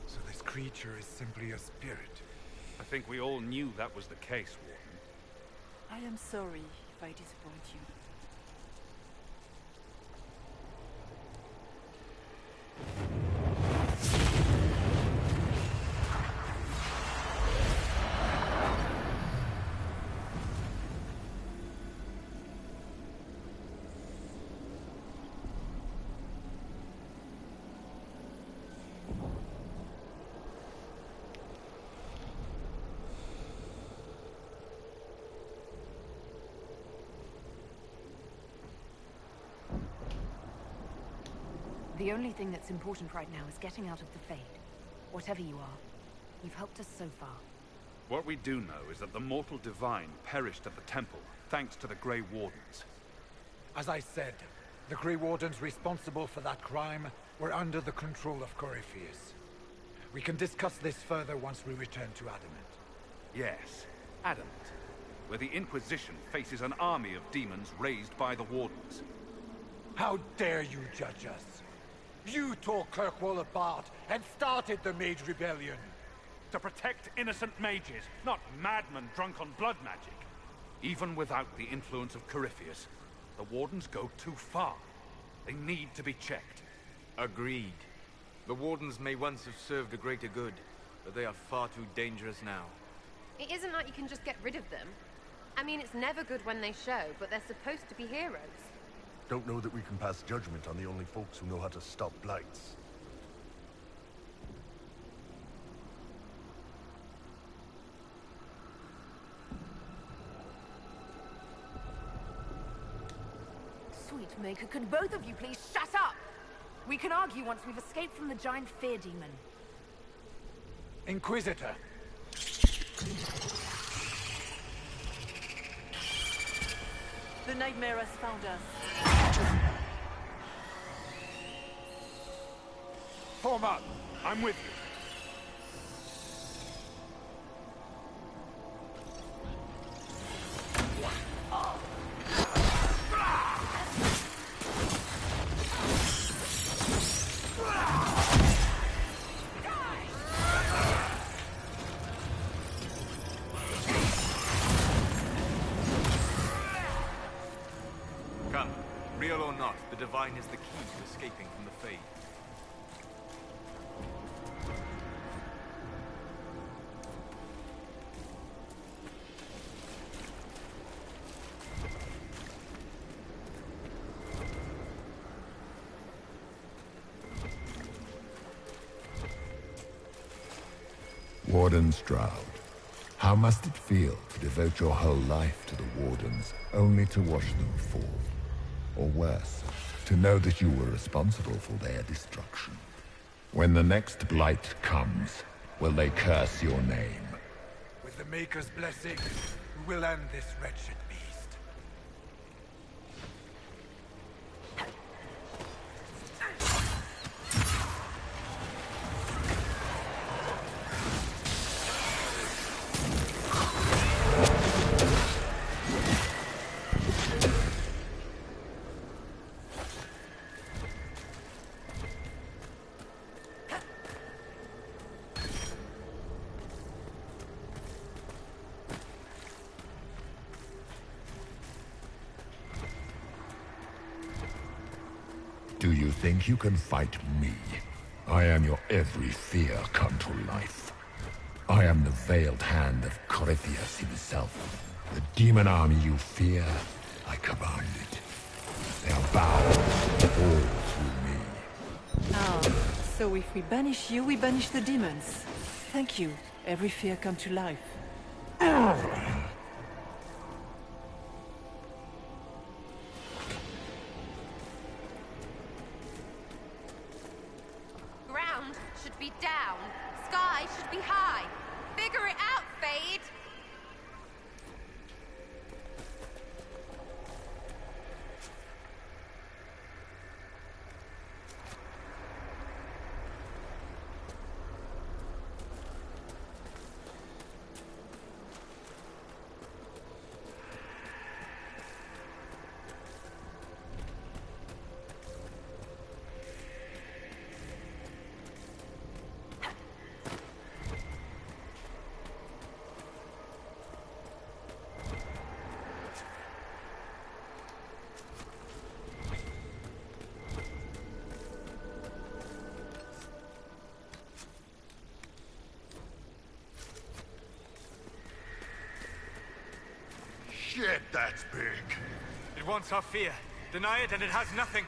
So this creature is simply a spirit. I think we all knew that was the case, Warden. I am sorry if I disappoint you. The only thing that's important right now is getting out of the Fade. Whatever you are, you've helped us so far. What we do know is that the mortal divine perished at the temple, thanks to the Grey Wardens. As I said, the Grey Wardens responsible for that crime were under the control of Corypheus. We can discuss this further once we return to Adamant. Yes, Adamant, where the Inquisition faces an army of demons raised by the Wardens. How dare you judge us? You tore Kirkwall apart and started the Mage Rebellion. To protect innocent mages, not madmen drunk on blood magic. Even without the influence of Corypheus, the Wardens go too far. They need to be checked. Agreed. The Wardens may once have served a greater good, but they are far too dangerous now. It isn't like you can just get rid of them. I mean, it's never good when they show, but they're supposed to be heroes. Don't know that we can pass judgment on the only folks who know how to stop blights. Sweet Maker, could both of you please shut up? We can argue once we've escaped from the giant fear demon. Inquisitor. The nightmare has found us. Form up. I'm with you. Come, real or not, the Divine is the key to escaping from the Fade. Warden Stroud, how must it feel to devote your whole life to the Wardens, only to watch them fall? Or worse, to know that you were responsible for their destruction. When the next blight comes, will they curse your name? With the Maker's blessing, we will end this wretched beast. Do you think you can fight me? I am your every fear come to life. I am the veiled hand of Corypheus himself. The demon army you fear, I command it. They are bound all through me. Ah, so if we banish you, we banish the demons. Thank you. Every fear come to life. Ground should be down. Sky should be high. Figure it out, Fade! Shit, that's big. It wants our fear. Deny it and it has nothing.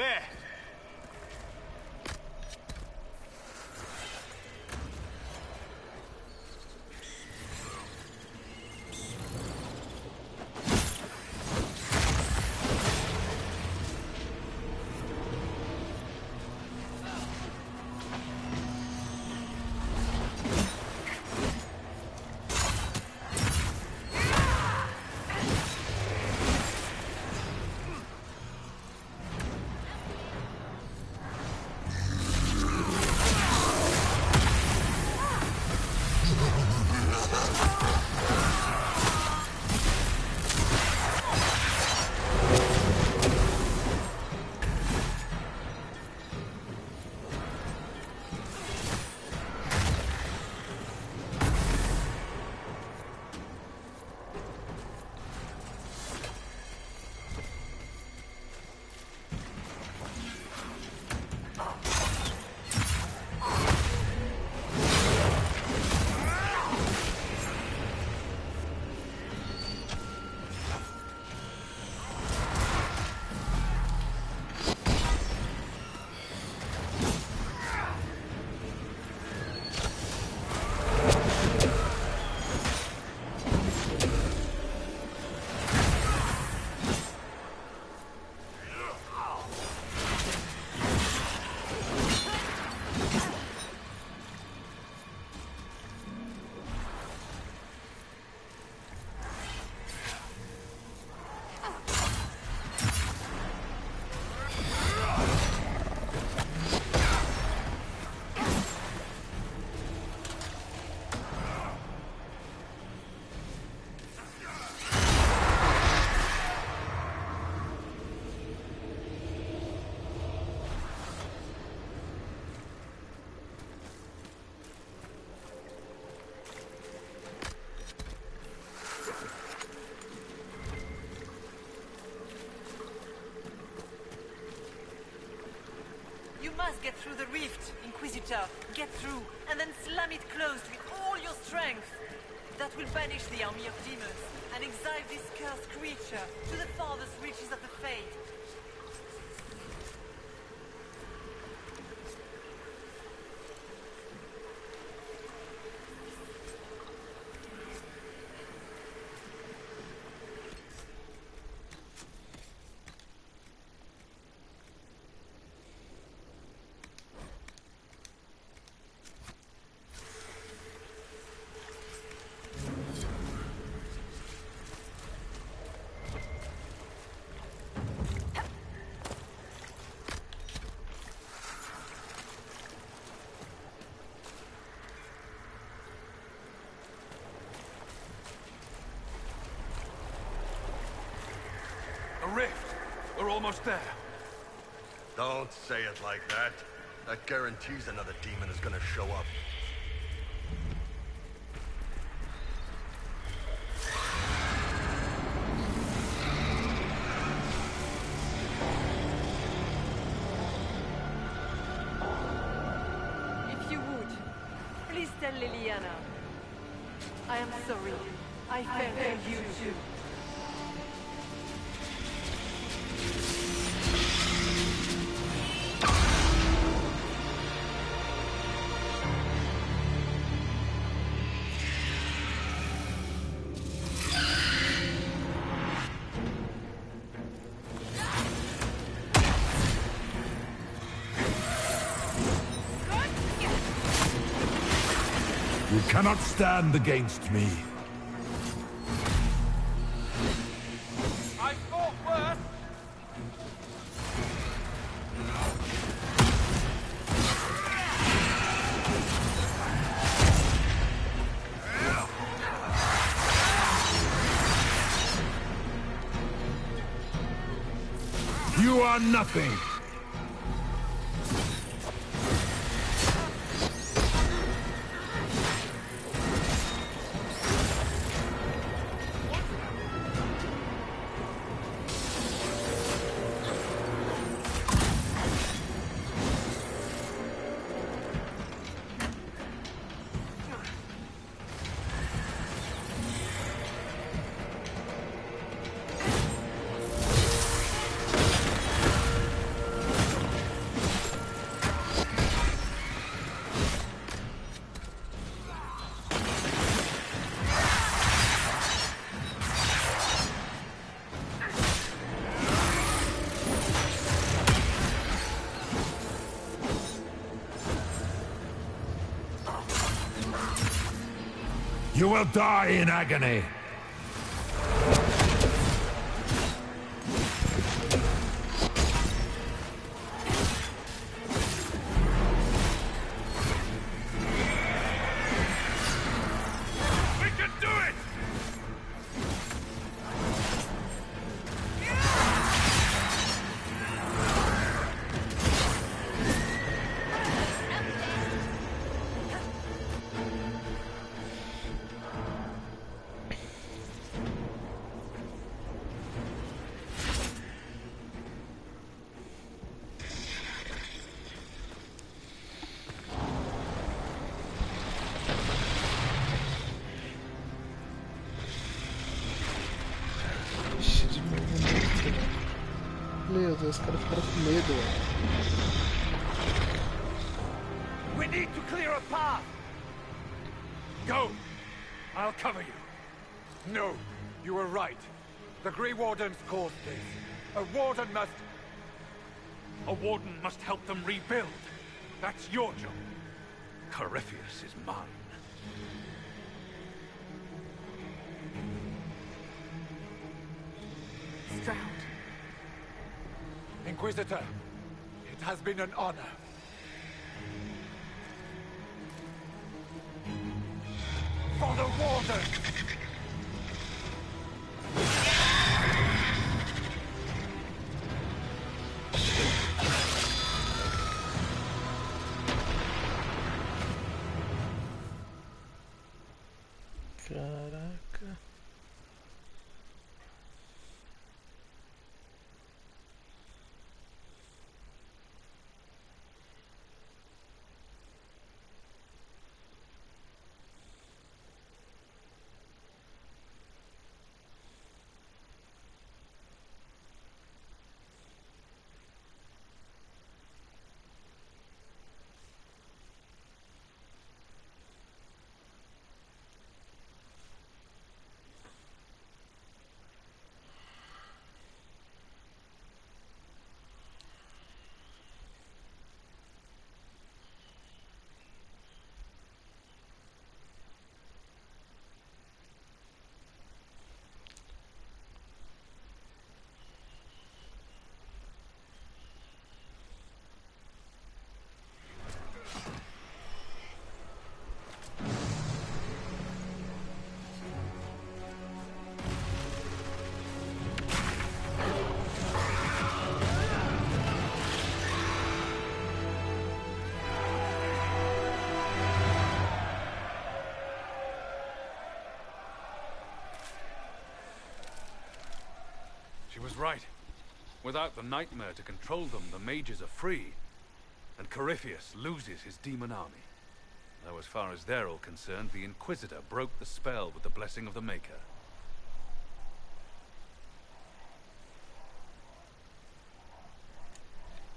There! You must get through the rift, Inquisitor. Get through, and then slam it closed with all your strength. That will banish the army of demons, and exile this cursed creature to the farthest reaches of the Fade. A rift! We're almost there. Don't say it like that. That guarantees another demon is gonna show up. If you would, please tell Liliana. I am sorry. I fell for you too. You cannot stand against me. I fought worse! You are nothing. You will die in agony! Meu Deus, os caras ficaram com medo, velho. We need to clear a path! Go! I'll cover you. No, you were right. The Grey Wardens caused this. A warden must... A warden must help them rebuild. That's your job. Corypheus is mine. Stroud. Inquisitor, it has been an honor. For the Warden! Caraca. She was right. Without the nightmare to control them, the mages are free. And Corypheus loses his demon army. Though as far as they're all concerned, the Inquisitor broke the spell with the blessing of the Maker.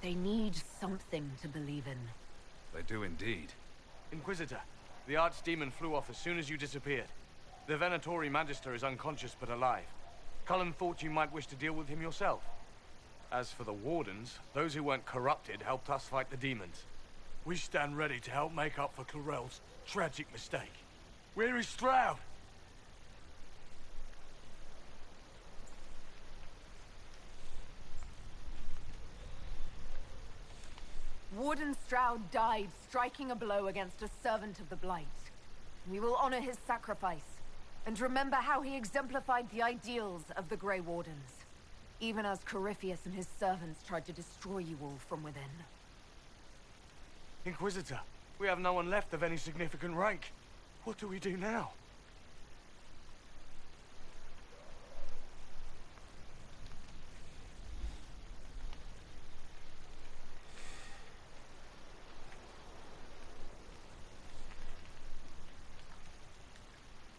They need something to believe in. They do indeed. Inquisitor, the Archdemon flew off as soon as you disappeared. The Venatori Magister is unconscious but alive. Cullen thought you might wish to deal with him yourself. As for the Wardens, those who weren't corrupted helped us fight the demons. We stand ready to help make up for Clarel's tragic mistake. Where is Stroud? Warden Stroud died striking a blow against a servant of the Blight. We will honor his sacrifice, and remember how he exemplified the ideals of the Grey Wardens, even as Corypheus and his servants tried to destroy you all from within. Inquisitor, we have no one left of any significant rank. What do we do now?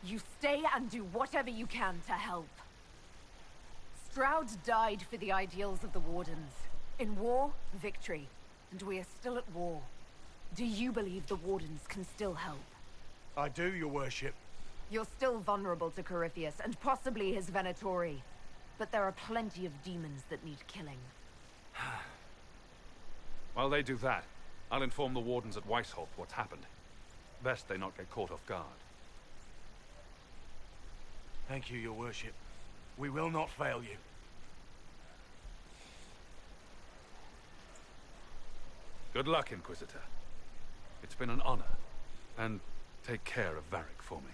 You stay and do whatever you can to help. Stroud died for the ideals of the Wardens. In war, victory. And we are still at war. Do you believe the Wardens can still help? I do, your worship. You're still vulnerable to Corypheus, and possibly his Venatori. But there are plenty of demons that need killing. While they do that, I'll inform the Wardens at Weishaupt what's happened. Best they not get caught off guard. Thank you, your worship. We will not fail you. Good luck, Inquisitor. It's been an honor. And take care of Varric for me.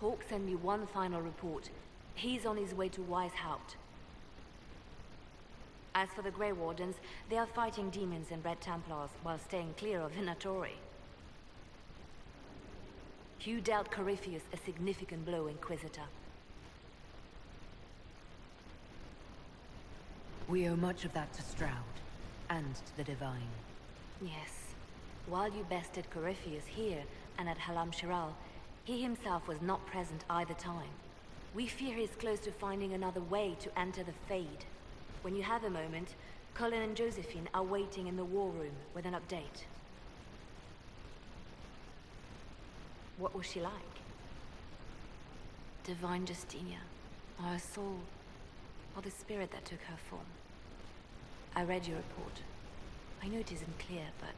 Hawk sent me one final report. He's on his way to Weishaupt. As for the Grey Wardens, they are fighting demons and Red Templars while staying clear of Venatori. Hugh dealt Corypheus a significant blow, Inquisitor. We owe much of that to Stroud, and to the Divine. Yes. While you bested Corypheus here and at Halam Shiral, he himself was not present either time. We fear he's close to finding another way to enter the Fade. When you have a moment, Colin and Josephine are waiting in the war room with an update. What was she like? Divine Justinia, or her soul, or the spirit that took her form. I read your report. I know it isn't clear, but...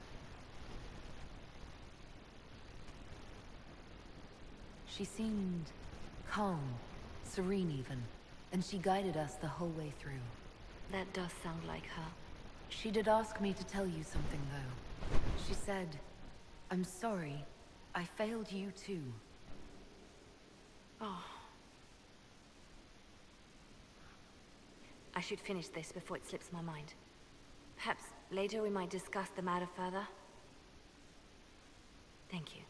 She seemed calm, serene even, and she guided us the whole way through. That does sound like her. She did ask me to tell you something, though. She said, "I'm sorry. I failed you too." Oh. I should finish this before it slips my mind. Perhaps later we might discuss the matter further. Thank you.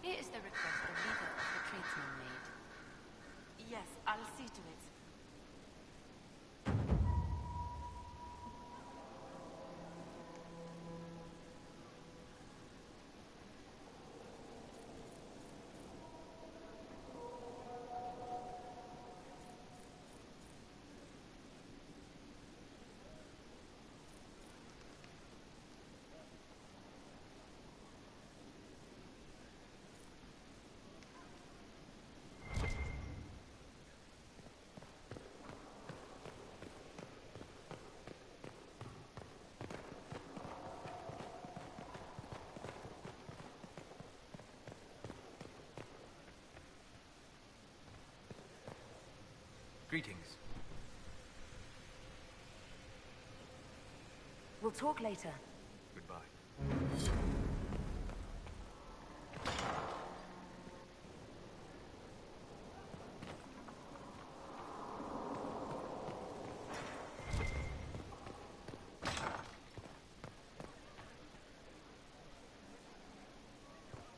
Here is the request the leader of the tradesmen made. Yes, I'll see to it. Greetings. We'll talk later. Goodbye.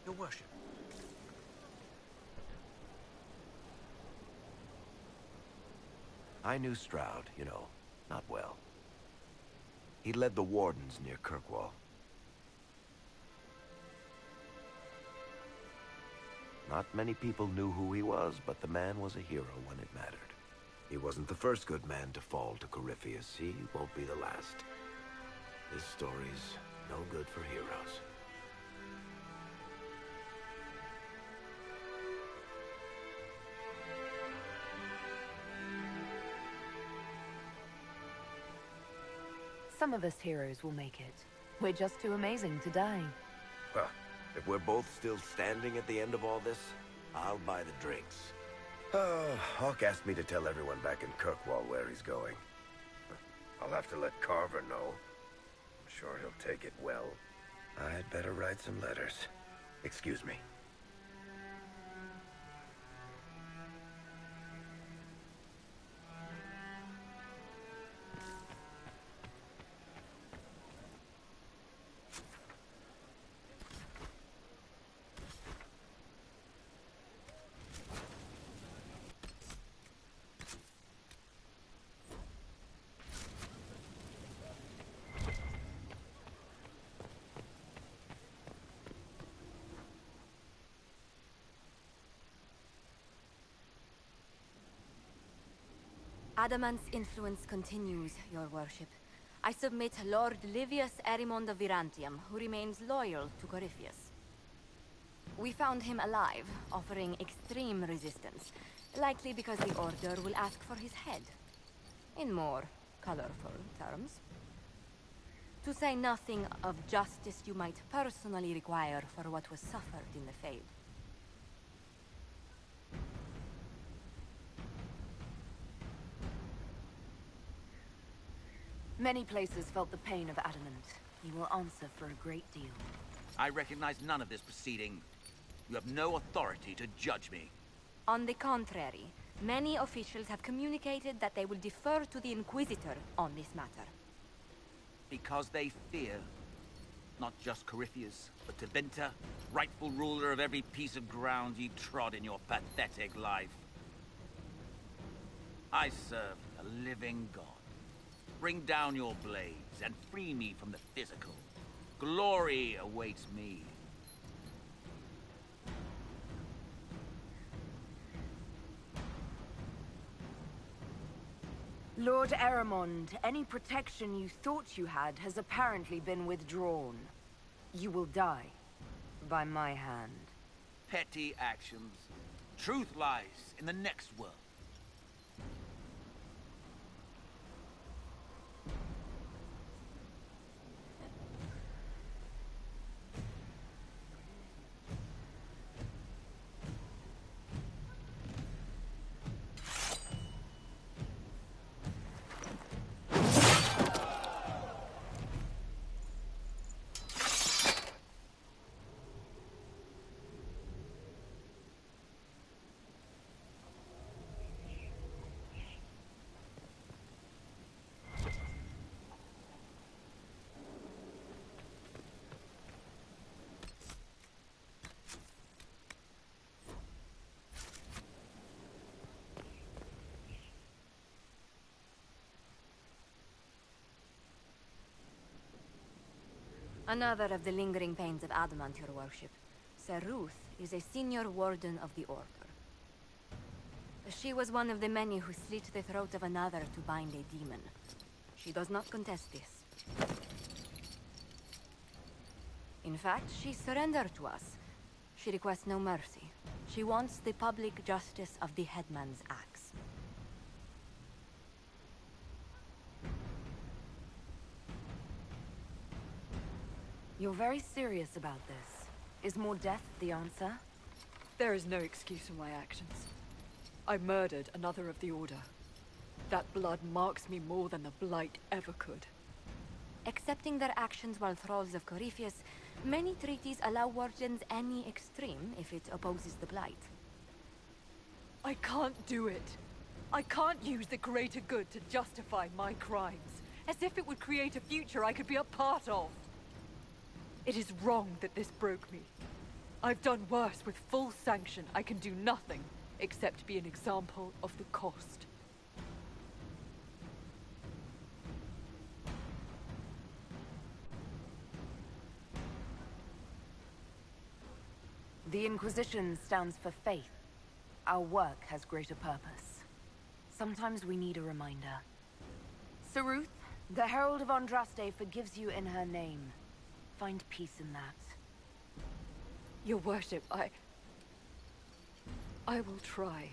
Your worship. I knew Stroud, you know, not well. He led the Wardens near Kirkwall. Not many people knew who he was, but the man was a hero when it mattered. He wasn't the first good man to fall to Corypheus. He won't be the last. This story's no good for heroes. Some of us heroes will make it. We're just too amazing to die. Well, if we're both still standing at the end of all this, I'll buy the drinks. Hawk asked me to tell everyone back in Kirkwall where he's going. I'll have to let Carver know. I'm sure he'll take it well. I'd better write some letters. Excuse me. Adamant's influence continues, your worship. I submit Lord Livius Erimond of Virantium, who remains loyal to Corypheus. We found him alive, offering extreme resistance, likely because the Order will ask for his head. In more colorful terms. To say nothing of justice you might personally require for what was suffered in the Fade. Many places felt the pain of Adamant. He will answer for a great deal. I recognize none of this proceeding. You have no authority to judge me. On the contrary, many officials have communicated that they will defer to the Inquisitor on this matter. Because they fear. Not just Corypheus, but Tevinter, rightful ruler of every piece of ground you trod in your pathetic life. I serve a living god. Bring down your blades and free me from the physical. Glory awaits me. Lord Erimond, any protection you thought you had has apparently been withdrawn. You will die. By my hand. Petty actions. Truth lies in the next world. Another of the lingering pains of Adamant, your worship. Sir Ruth is a senior warden of the Order. She was one of the many who slit the throat of another to bind a demon. She does not contest this. In fact, she surrendered to us. She requests no mercy. She wants the public justice of the headman's axe. You're very serious about this. Is more death the answer? There is no excuse for my actions. I murdered another of the Order. That blood marks me more than the Blight ever could. Accepting their actions while thralls of Corypheus, many treaties allow wardens any extreme if it opposes the Blight. I can't do it. I can't use the greater good to justify my crimes, as if it would create a future I could be a part of. It is wrong that this broke me. I've done worse with full sanction. I can do nothing except be an example of the cost. The Inquisition stands for faith. Our work has greater purpose. Sometimes we need a reminder. Sir Ruth, the Herald of Andraste forgives you in her name. Find peace in that. Your worship, I will try.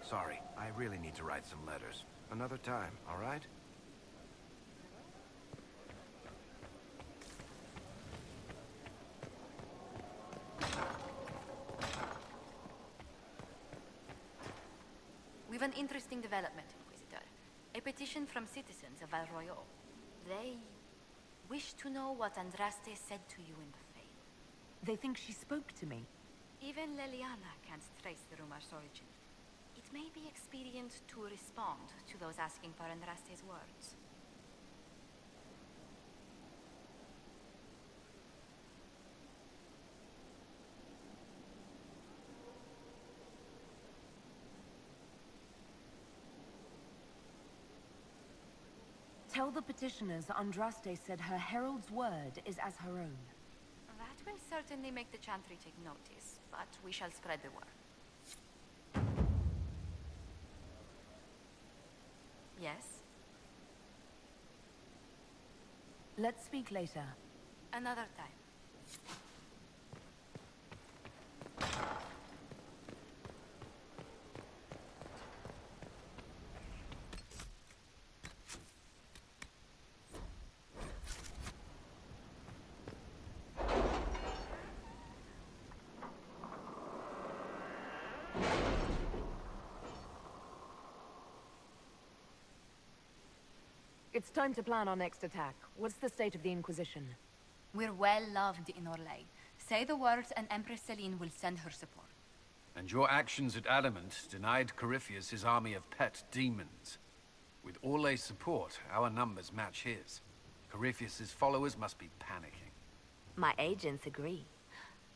Sorry, I really need to write some letters. Another time, all right? We've an interesting development, Inquisitor. A petition from citizens of Val Royal. They wish to know what Andraste said to you in the Fane. They think she spoke to me. Even Leliana can't trace the rumor's origin. It may be expedient to respond to those asking for Andraste's words. Tell the petitioners Andraste said her herald's word is as her own. That will certainly make the Chantry take notice, but we shall spread the word. Yes? Let's speak later. Another time. It's time to plan our next attack. What's the state of the Inquisition? We're well loved in Orlais. Say the words and Empress Celine will send her support. And your actions at Adamant denied Corypheus his army of pet demons. With Orlais' support, our numbers match his. Corypheus' followers must be panicking. My agents agree.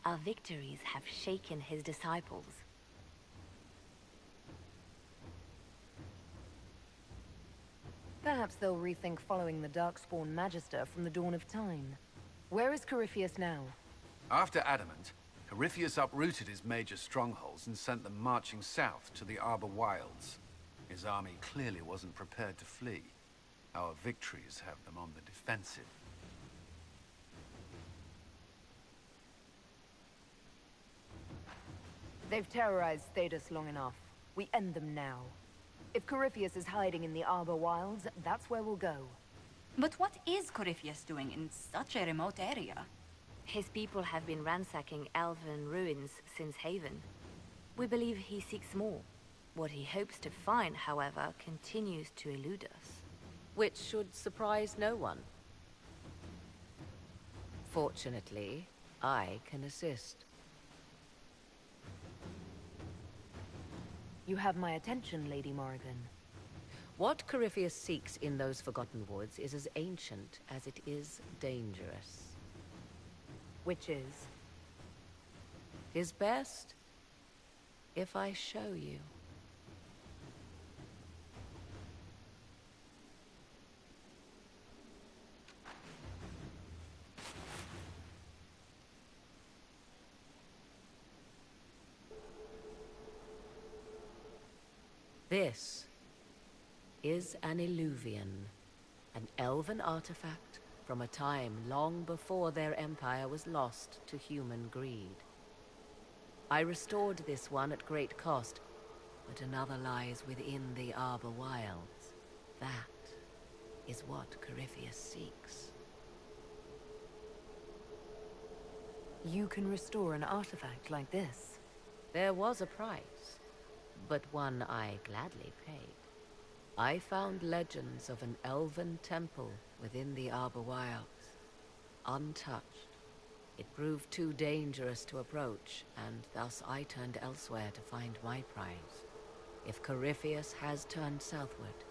Our victories have shaken his disciples. Perhaps they'll rethink following the Darkspawn Magister from the dawn of time. Where is Corypheus now? After Adamant, Corypheus uprooted his major strongholds and sent them marching south to the Arbor Wilds. His army clearly wasn't prepared to flee. Our victories have them on the defensive. They've terrorized Thedas long enough. We end them now. If Corypheus is hiding in the Arbor Wilds, that's where we'll go. But what is Corypheus doing in such a remote area? His people have been ransacking elven ruins since Haven. We believe he seeks more. What he hopes to find, however, continues to elude us. Which should surprise no one. Fortunately, I can assist. You have my attention, Lady Morrigan. What Corypheus seeks in those Forgotten Woods is as ancient as it is dangerous. Which is? His best, if I show you. This is an Illuvian, an elven artifact from a time long before their empire was lost to human greed. I restored this one at great cost, but another lies within the Arbor Wilds. That is what Corypheus seeks. You can restore an artifact like this? There was a price, but one I gladly paid. I found legends of an elven temple within the Arbor Wilds, untouched. It proved too dangerous to approach, and thus I turned elsewhere to find my prize. If Corypheus has turned southward,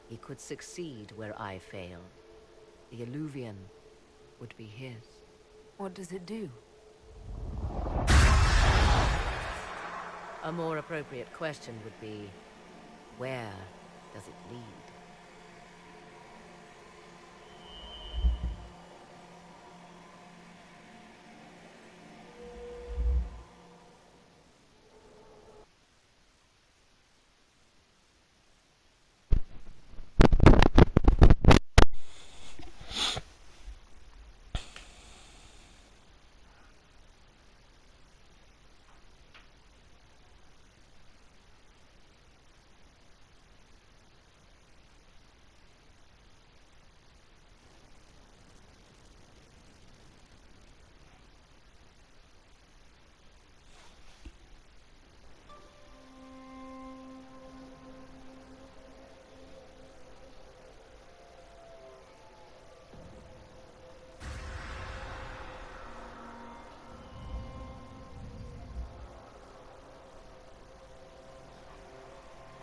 he could succeed where I failed. The Illuvian would be his. What does it do? A more appropriate question would be, where does it lead?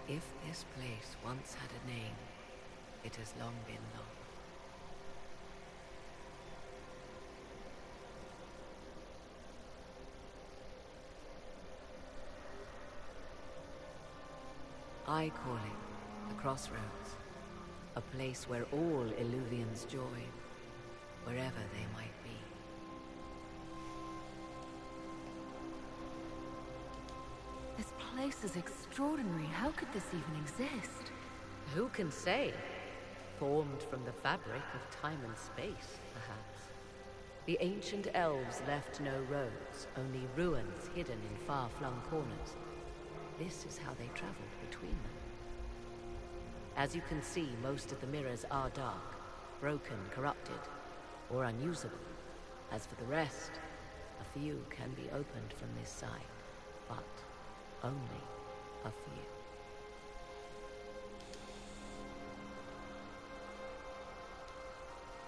If this place once had a name, it has long been lost. I call it the Crossroads, a place where all Illuvians join, wherever they might be. This place is extraordinary. How could this even exist? Who can say? Formed from the fabric of time and space, perhaps. The ancient elves left no roads, only ruins hidden in far-flung corners. This is how they traveled between them. As you can see, most of the mirrors are dark, broken, corrupted, or unusable. As for the rest, a few can be opened from this side, but only a few.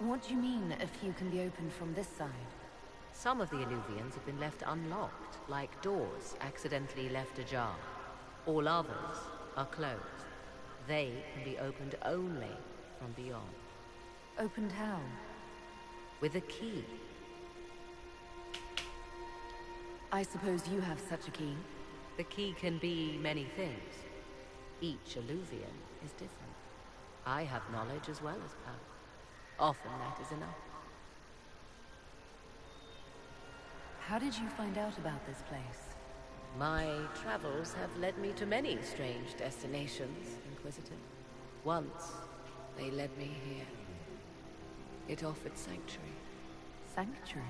What do you mean, a few can be opened from this side? Some of the Illuvians have been left unlocked, like doors accidentally left ajar. All others are closed. They can be opened only from beyond. Opened how? With a key. I suppose you have such a key. The key can be many things. Each Illuvian is different. I have knowledge as well as power. Often that is enough. How did you find out about this place? My travels have led me to many strange destinations, Inquisitor. Once, they led me here. It offered sanctuary. Sanctuary?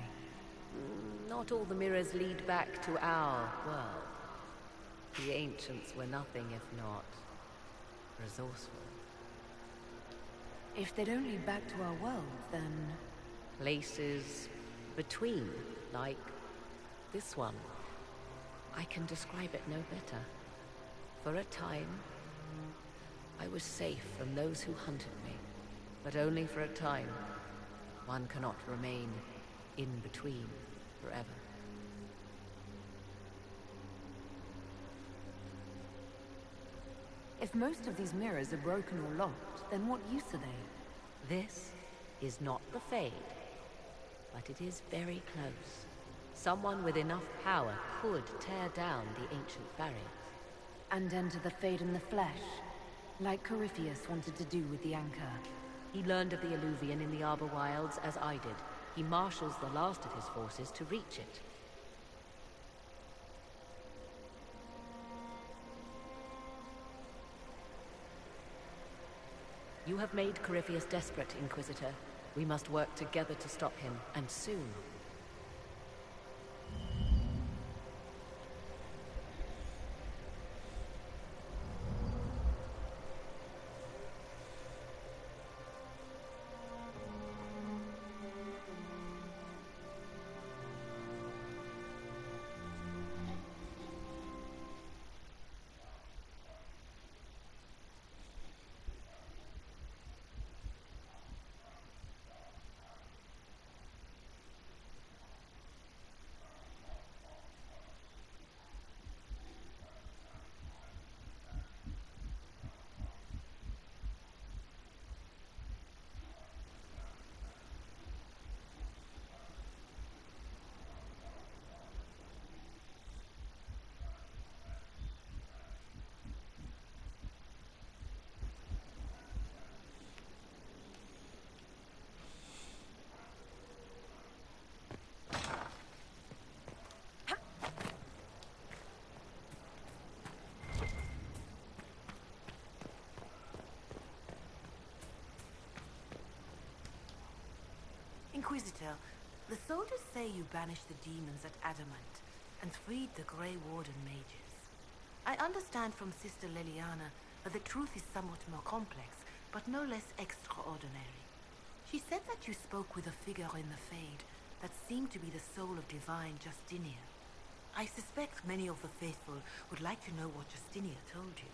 Not all the mirrors lead back to our world. The ancients were nothing if not resourceful. If they don't lead back to our world, then... Places between, like this one. I can describe it no better. For a time, I was safe from those who hunted me. But only for a time. One cannot remain in between forever. If most of these mirrors are broken or locked, then what use are they? This is not the Fade, but it is very close. Someone with enough power could tear down the ancient barriers. And enter the Fade in the flesh, like Corypheus wanted to do with the Anchor. He learned of the Illuvian in the Arbor Wilds as I did. He marshals the last of his forces to reach it. You have made Corypheus desperate, Inquisitor. We must work together to stop him, and soon. Inquisitor, the soldiers say you banished the demons at Adamant and freed the Grey Warden mages. I understand from Sister Liliana that the truth is somewhat more complex, but no less extraordinary. She said that you spoke with a figure in the Fade that seemed to be the soul of divine Justinia. I suspect many of the faithful would like to know what Justinia told you.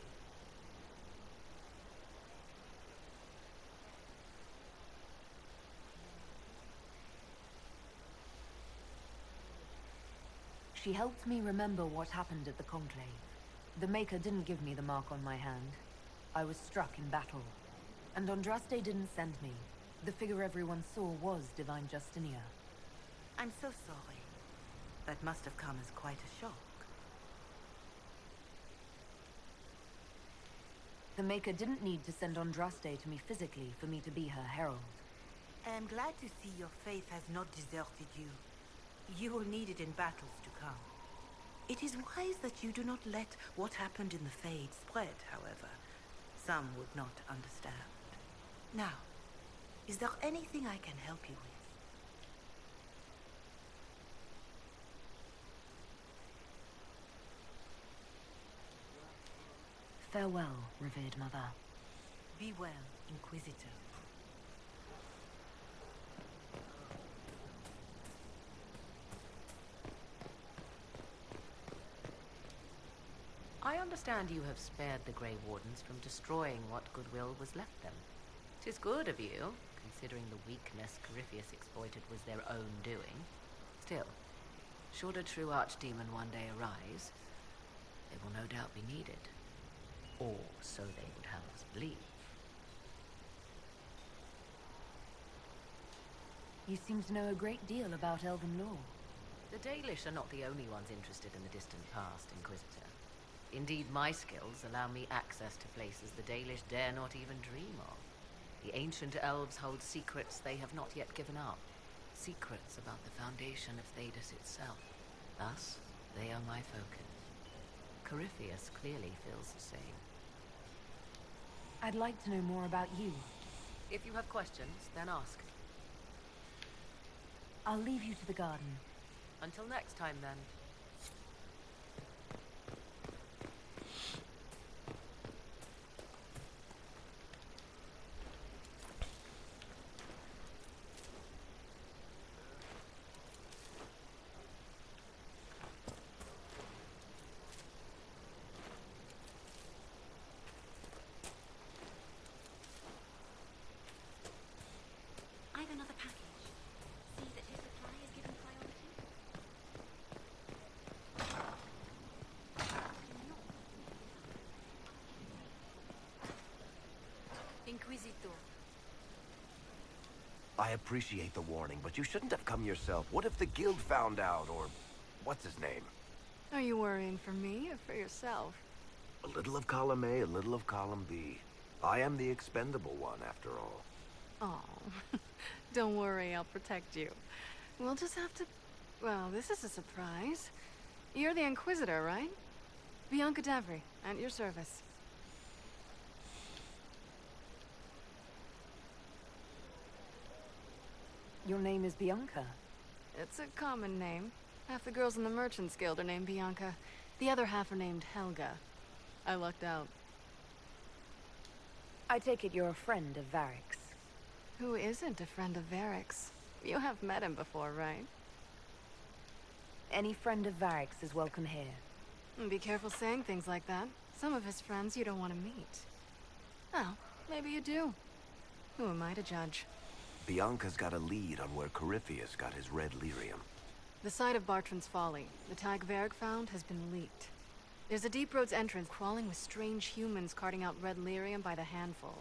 She helped me remember what happened at the Conclave. The Maker didn't give me the mark on my hand. I was struck in battle. And Andraste didn't send me. The figure everyone saw was Divine Justinia. I'm so sorry. That must have come as quite a shock. The Maker didn't need to send Andraste to me physically for me to be her herald. I am glad to see your faith has not deserted you. You will need it in battles to come. It is wise that you do not let what happened in the Fade spread, however. Some would not understand. Now, is there anything I can help you with? Farewell, revered mother. Be well, Inquisitor. I understand you have spared the Grey Wardens from destroying what goodwill was left them. 'Tis good of you, considering the weakness Corypheus exploited was their own doing. Still, should a true archdemon one day arise, they will no doubt be needed. Or so they would have us believe. You seem to know a great deal about Elven law. The Dalish are not the only ones interested in the distant past, Inquisitor. Indeed, my skills allow me access to places the Dalish dare not even dream of. The ancient elves hold secrets they have not yet given up. Secrets about the foundation of Thedas itself. Thus, they are my focus. Corypheus clearly feels the same. I'd like to know more about you. If you have questions, then ask. I'll leave you to the garden. Until next time, then. I've another package. See that his supply is given priority. Inquisitor. I appreciate the warning, but you shouldn't have come yourself. What if the guild found out, or what's his name? Are you worrying for me or for yourself? A little of column A, a little of column B. I am the expendable one, after all. Oh, don't worry, I'll protect you. We'll just have to... Well, this is a surprise. You're the Inquisitor, right? Bianca Davry, at your service. Your name is Bianca. It's a common name. Half the girls in the Merchants Guild are named Bianca. The other half are named Helga. I lucked out. I take it you're a friend of Varric's. Who isn't a friend of Varric's? You have met him before, right? Any friend of Varric's is welcome here. Be careful saying things like that. Some of his friends you don't want to meet. Well, maybe you do. Who am I to judge? Bianca's got a lead on where Corypheus got his red lyrium. The site of Bartrand's Folly, the tag Varric found, has been leaked. There's a Deep Roads entrance crawling with strange humans carting out red lyrium by the handful.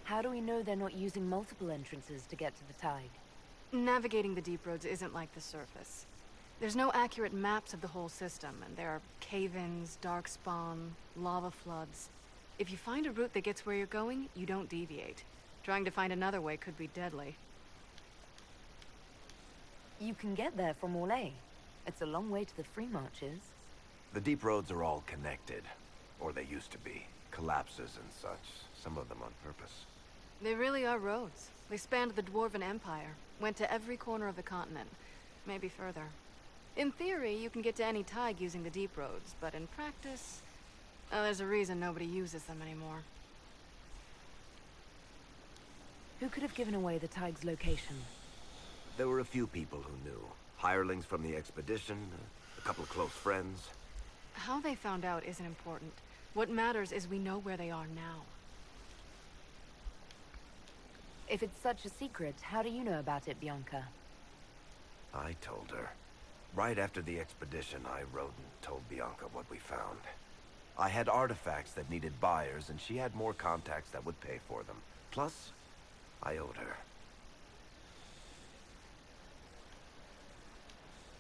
How do we know they're not using multiple entrances to get to the tide? Navigating the Deep Roads isn't like the surface. There's no accurate maps of the whole system, and there are cave-ins, darkspawn, lava floods. If you find a route that gets where you're going, you don't deviate. Trying to find another way could be deadly. You can get there from Orlais. It's a long way to the Free Marches. The deep roads are all connected. Or they used to be. Collapses and such. Some of them on purpose. They really are roads. They spanned the Dwarven Empire, went to every corner of the continent, maybe further. In theory, you can get to any tide using the deep roads, but in practice, there's a reason nobody uses them anymore. Who could have given away the tide's location? There were a few people who knew. Hirelings from the expedition, a couple of close friends. How they found out isn't important. What matters is we know where they are now. If it's such a secret, how do you know about it, Bianca? I told her. Right after the expedition, I wrote and told Bianca what we found. I had artifacts that needed buyers, and she had more contacts that would pay for them. Plus, I owed her.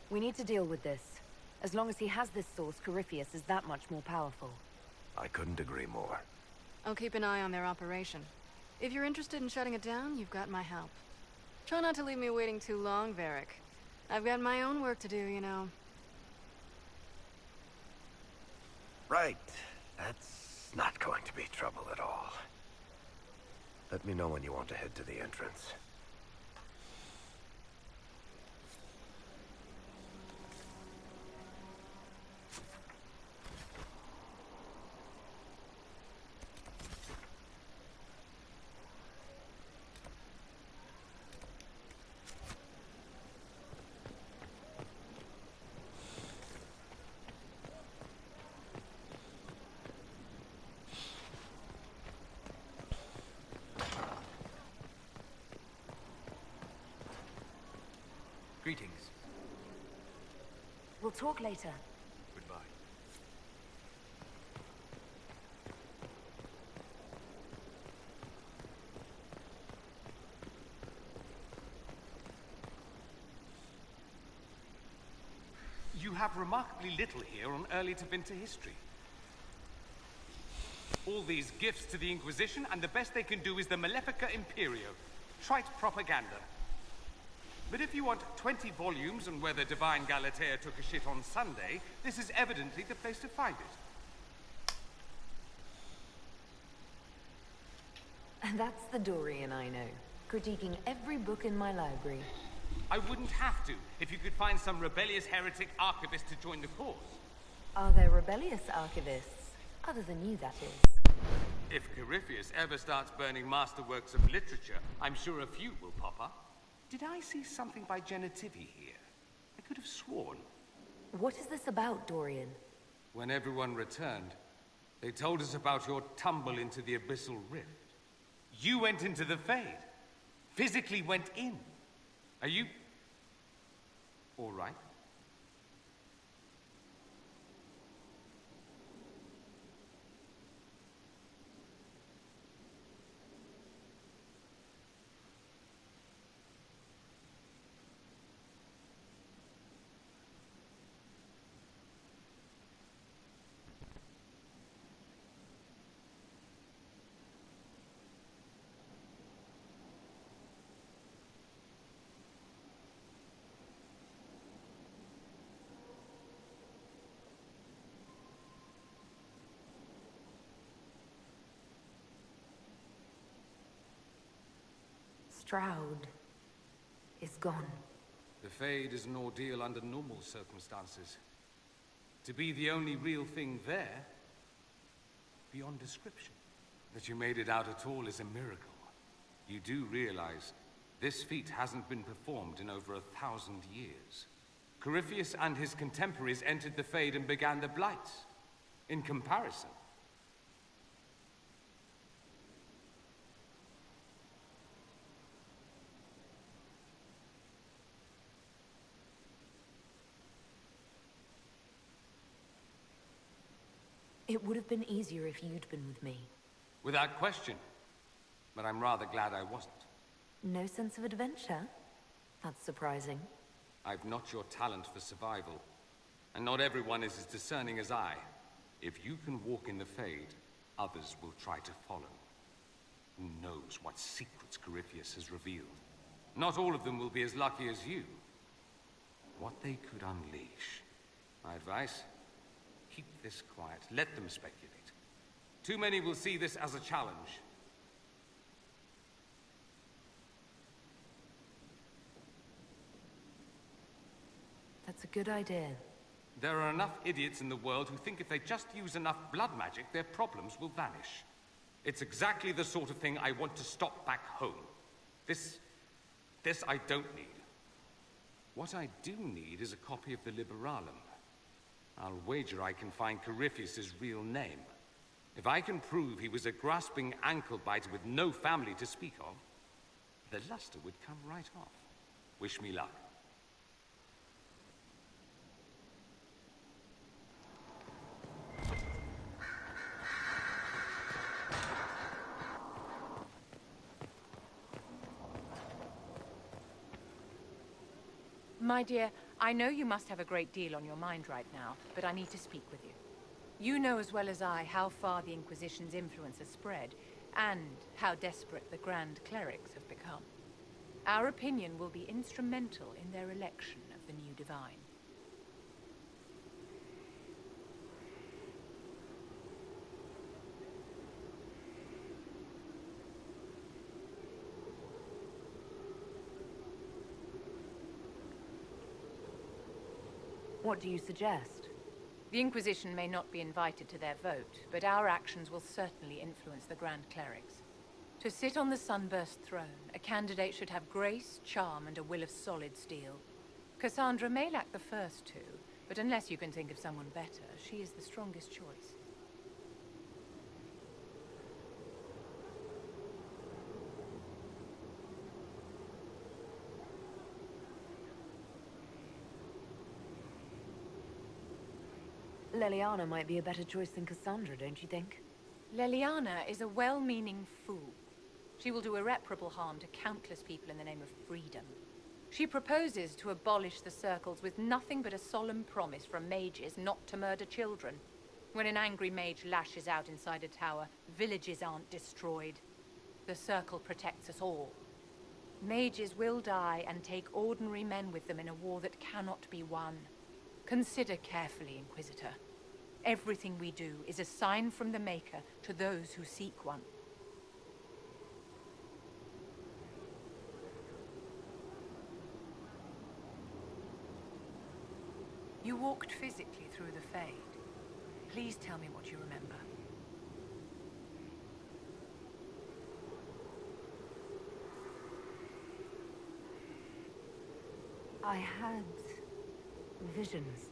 We need to deal with this. As long as he has this source, Corypheus is that much more powerful. I couldn't agree more. I'll keep an eye on their operation. If you're interested in shutting it down, you've got my help. Try not to leave me waiting too long, Varric. I've got my own work to do, you know. Right. That's not going to be trouble at all. Let me know when you want to head to the entrance. Greetings. We'll talk later. Goodbye. You have remarkably little here on early to winter history. All these gifts to the Inquisition, and the best they can do is the Malefica Imperio. Trite propaganda. But if you want 20 volumes on whether Divine Galatea took a shit on Sunday, this is evidently the place to find it. And that's the Dorian I know, critiquing every book in my library. I wouldn't have to, if you could find some rebellious heretic archivist to join the cause. Are there rebellious archivists? Other than you, that is. If Corypheus ever starts burning masterworks of literature, I'm sure a few will pop up. Did I see something by Genitivi here? I could have sworn. What is this about, Dorian? When everyone returned, they told us about your tumble into the Abyssal Rift. You went into the Fade. Physically went in. Are you... all right? Stroud is gone. The Fade is an ordeal under normal circumstances. To be the only real thing there, beyond description. That you made it out at all is a miracle. You do realize this feat hasn't been performed in over 1,000 years. Corypheus and his contemporaries entered the Fade and began the Blights. In comparison, it would have been easier if you'd been with me. without question. But I'm rather glad I wasn't. No sense of adventure? That's surprising. I've not your talent for survival. And not everyone is as discerning as I. If you can walk in the Fade, others will try to follow. Who knows what secrets Corypheus has revealed? Not all of them will be as lucky as you. What they could unleash. My advice? Keep this quiet. Let them speculate. Too many will see this as a challenge. That's a good idea. There are enough idiots in the world who think if they just use enough blood magic, their problems will vanish. It's exactly the sort of thing I want to stop back home. This I don't need. What I do need is a copy of the Liberalum. I'll wager I can find Corypheus' real name. If I can prove he was a grasping ankle-biter with no family to speak of, the luster would come right off. Wish me luck. My dear, I know you must have a great deal on your mind right now, but I need to speak with you. You know as well as I how far the Inquisition's influence has spread, and how desperate the Grand Clerics have become. Our opinion will be instrumental in their election of the new Divine. What do you suggest? The Inquisition may not be invited to their vote, but our actions will certainly influence the Grand Clerics. To sit on the Sunburst throne, a candidate should have grace, charm, and a will of solid steel. Cassandra may lack the first two, but unless you can think of someone better, she is the strongest choice. Leliana might be a better choice than Cassandra, don't you think? Leliana is a well-meaning fool. She will do irreparable harm to countless people in the name of freedom. She proposes to abolish the circles with nothing but a solemn promise from mages not to murder children. When an angry mage lashes out inside a tower, villages aren't destroyed. The circle protects us all. Mages will die and take ordinary men with them in a war that cannot be won. Consider carefully, Inquisitor. Everything we do is a sign from the Maker to those who seek one. You walked physically through the Fade. Please tell me what you remember. I had visions.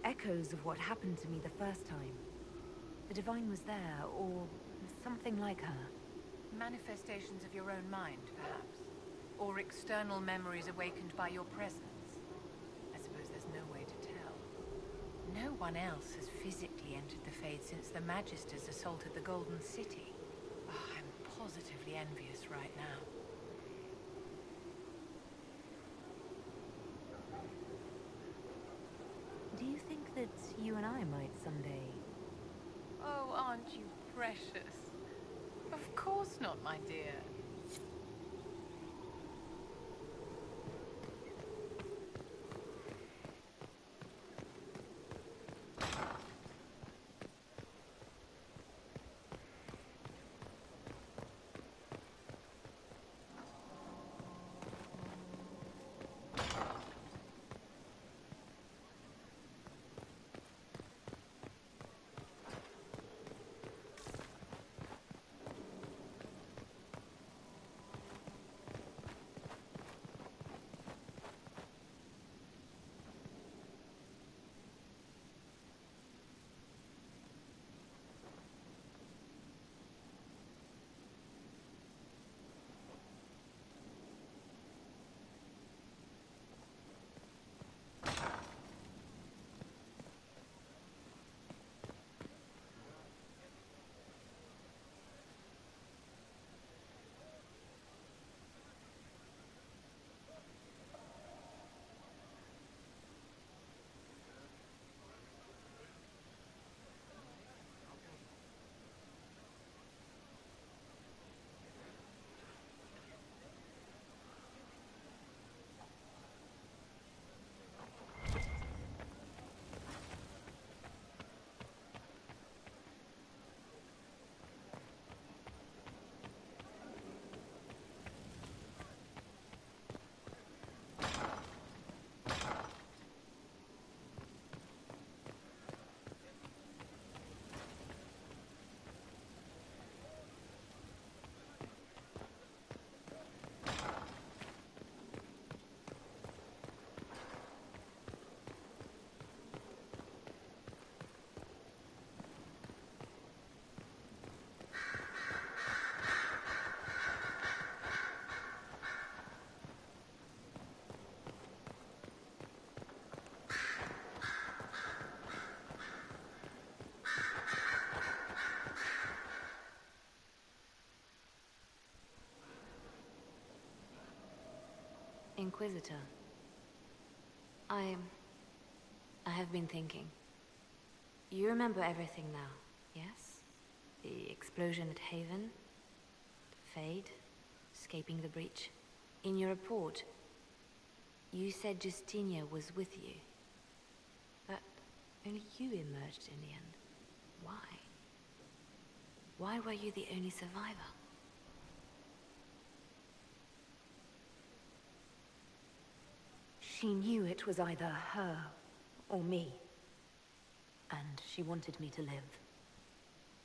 Echoes of what happened to me the first time. The Divine was there, or something like her. Manifestations of your own mind, perhaps? Or external memories awakened by your presence? I suppose there's no way to tell. No one else has physically entered the Fade since the Magisters assaulted the Golden City. Oh, I'm positively envious right now. Do you think that you and I might someday... Oh, aren't you precious? Of course not, my dear. Inquisitor, I have been thinking. You remember everything now, yes? The explosion at Haven, the Fade, escaping the breach. In your report, you said Justinia was with you. But only you emerged in the end. Why? Why were you the only survivor? She knew it was either her or me. And she wanted me to live.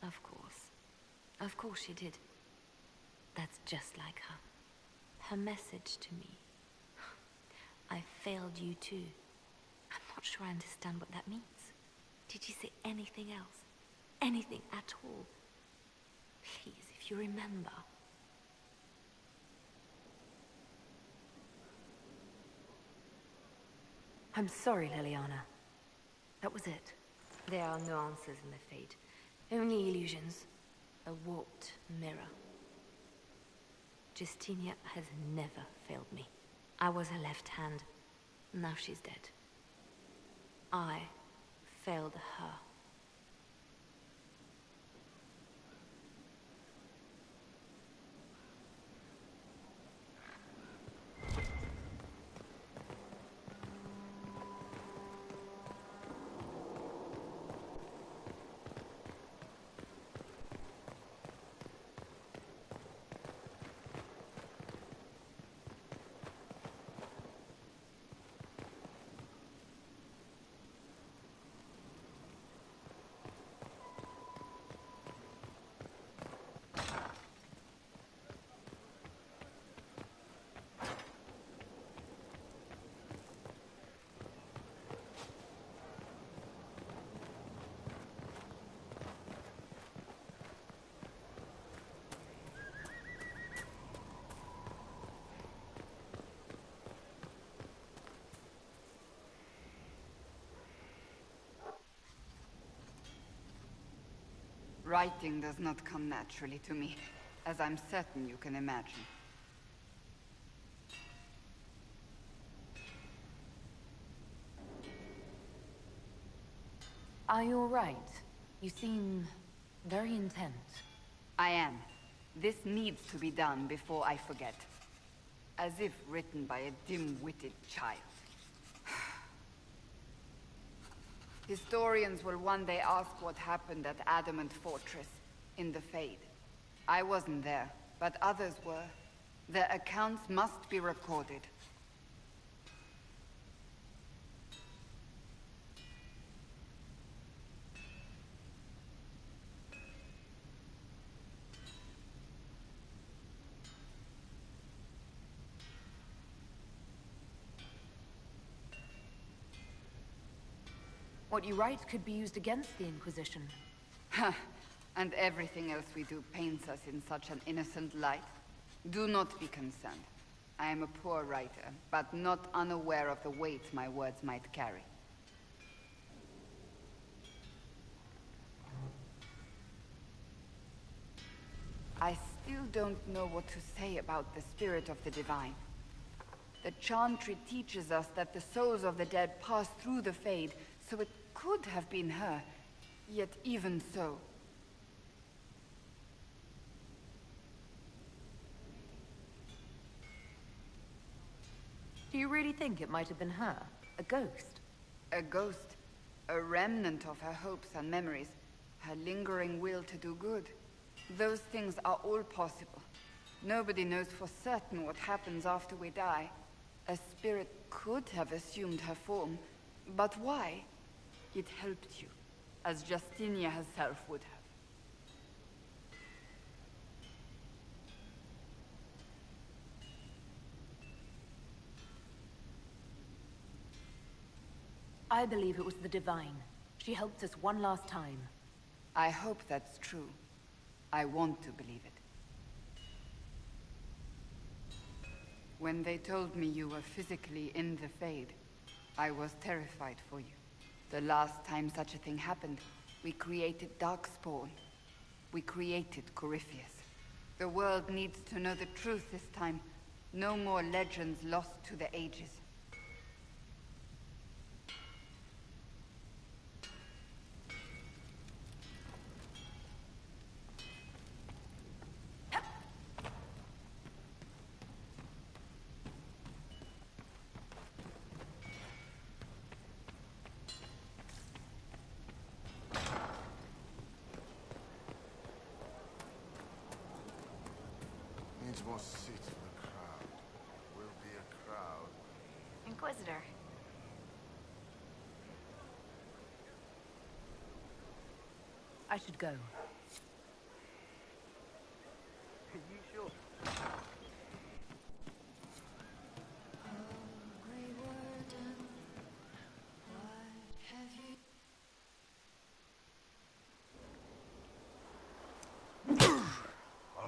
Of course. Of course she did. That's just like her. Her message to me. I failed you too. I'm not sure I understand what that means. Did you say anything else? Anything at all? Please, if you remember. I'm sorry, Liliana. That was it. There are no answers in the Fade. Only illusions. A warped mirror. Justinia has never failed me. I was her left hand. Now she's dead. I failed her. Writing does not come naturally to me, as I'm certain you can imagine. Are you all right? You seem very intent. I am. This needs to be done before I forget. As if written by a dim-witted child. Historians will one day ask what happened at Adamant Fortress, in the Fade. I wasn't there, but others were. Their accounts must be recorded. What you write could be used against the Inquisition. And everything else we do paints us in such an innocent light. Do not be concerned. I am a poor writer, but not unaware of the weight my words might carry. I still don't know what to say about the spirit of the divine. The Chantry teaches us that the souls of the dead pass through the Fade, so it could have been her. Yet even so... Do you really think it might have been her? A ghost? A ghost. A remnant of her hopes and memories. Her lingering will to do good. Those things are all possible. Nobody knows for certain what happens after we die. A spirit could have assumed her form, but why? It helped you, as Justinia herself would have. I believe it was the Divine. She helped us one last time. I hope that's true. I want to believe it. When they told me you were physically in the Fade, I was terrified for you. The last time such a thing happened, we created Darkspawn. We created Corypheus. The world needs to know the truth this time. No more legends lost to the ages. more seats for the crowd. Will be a crowd. Inquisitor. I should go. You sure?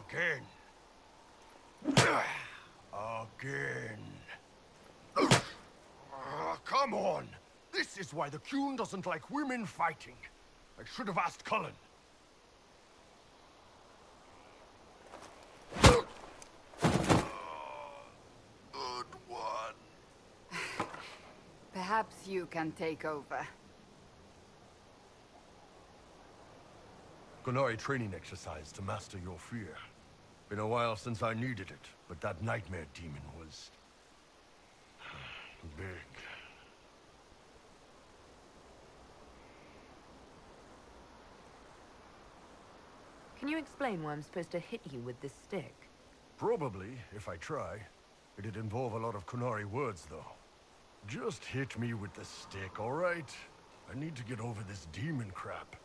Again. Again. Come on! This is why the Qun doesn't like women fighting. I should have asked Cullen. Good one. Perhaps you can take over. Qunari training exercise to master your fear. Been a while since I needed it, but that nightmare demon was... big. Can you explain why I'm supposed to hit you with this stick? Probably, if I try. It'd involve a lot of Qunari words, though. Just hit me with the stick, all right? I need to get over this demon crap.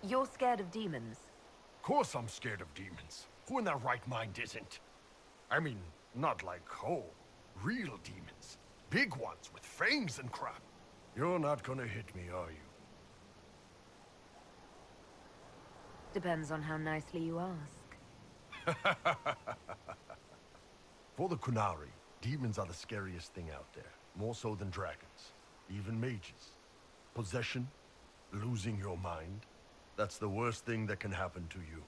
You're scared of demons? Of course I'm scared of demons. Who in their right mind isn't? I mean, not like, oh, real demons. Big ones with fangs and crap. You're not gonna hit me, are you? Depends on how nicely you ask. For the Qunari, demons are the scariest thing out there. More so than dragons. Even mages. Possession, losing your mind. That's the worst thing that can happen to you.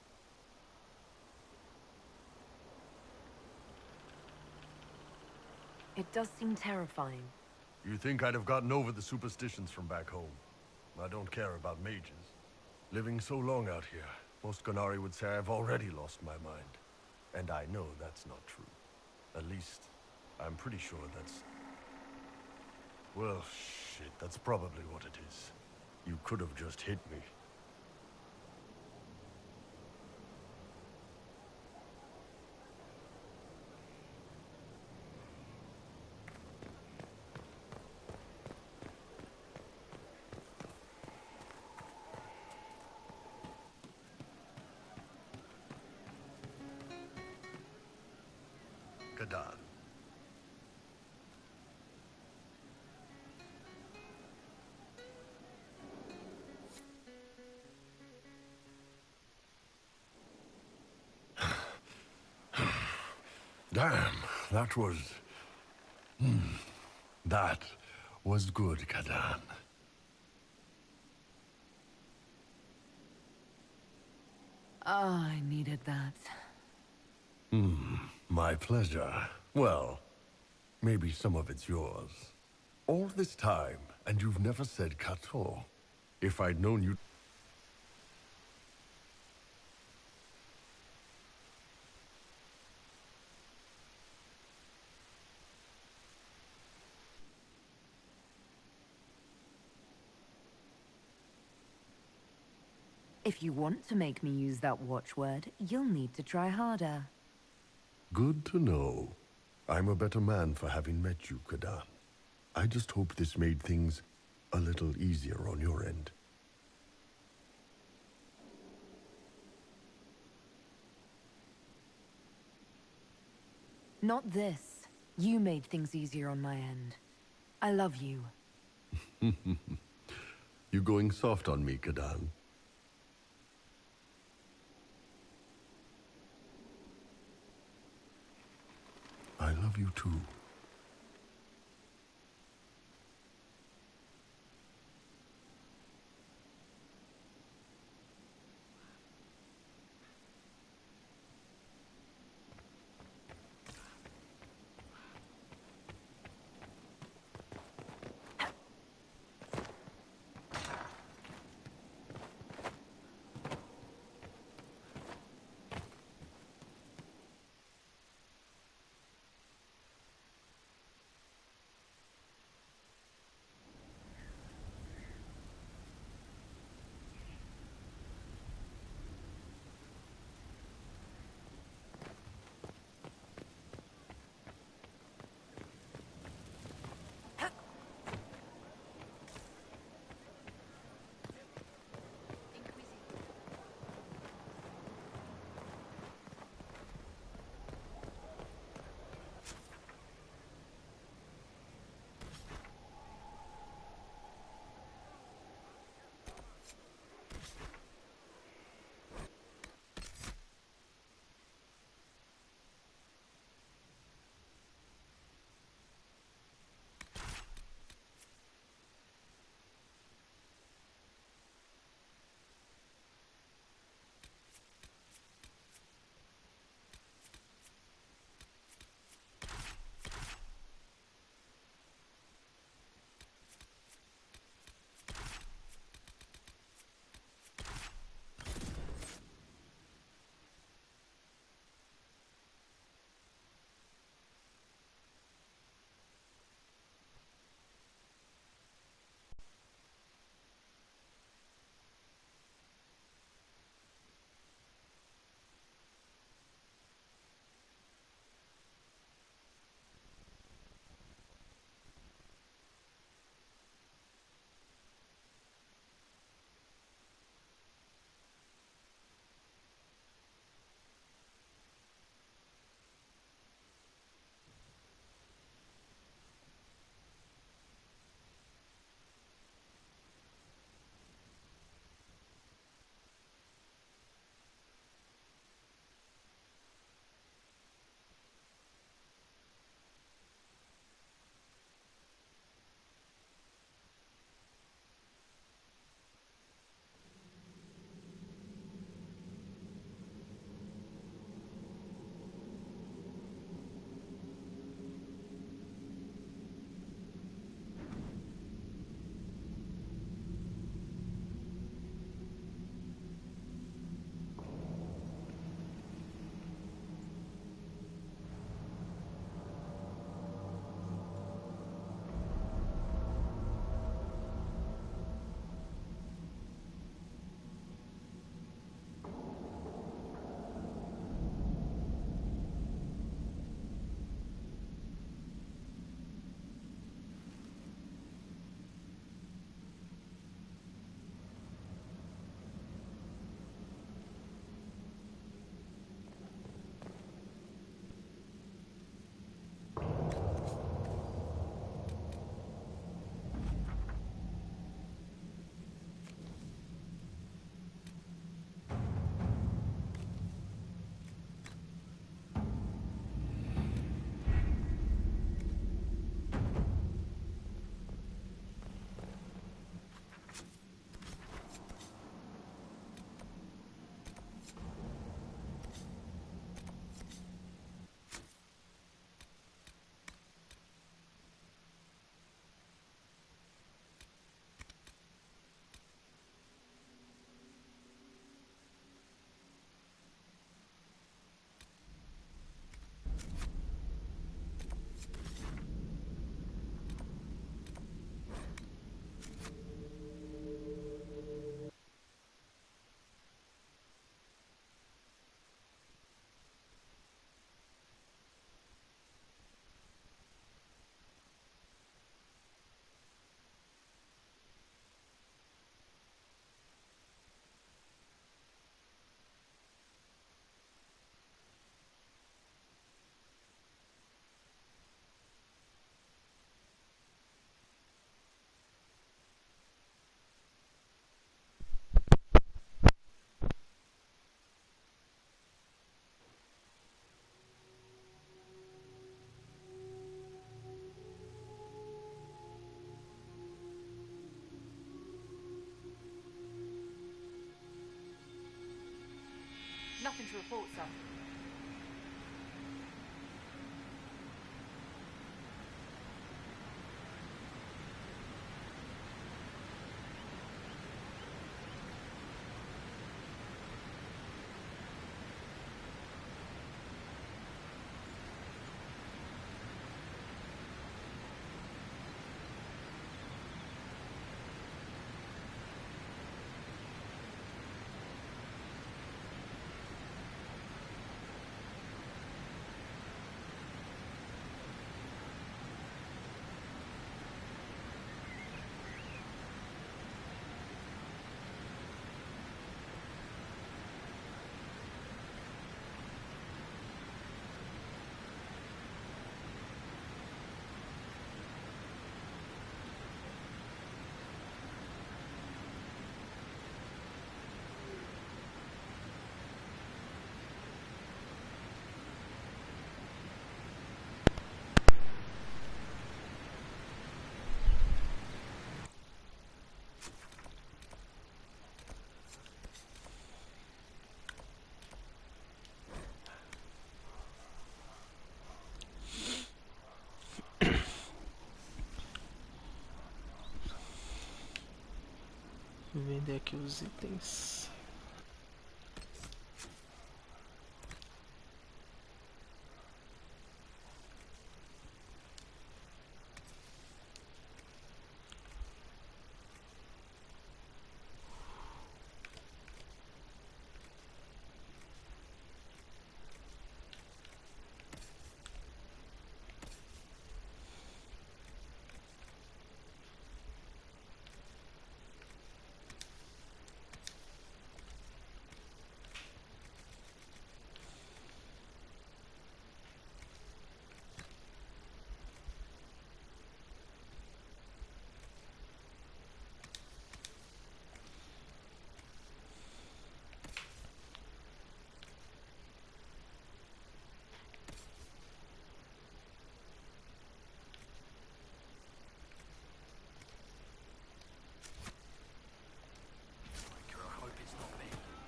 It does seem terrifying. You think I'd have gotten over the superstitions from back home? I don't care about mages. Living so long out here, most Qunari would say I've already lost my mind. And I know that's not true. At least, I'm pretty sure that's... Well, shit, that's probably what it is. You could have just hit me. Kadan. Damn, that was... that was good, Kadan. I needed that. My pleasure. Well, maybe some of it's yours. All this time, and you've never said Kato. If I'd known you... If you want to make me use that watchword, you'll need to try harder. Good to know. I'm a better man for having met you, Kadan. I just hope this made things a little easier on your end. Not this. You made things easier on my end. I love you. You going soft on me, Kadan? I love you too. to report, sir. Vender aqui os itens.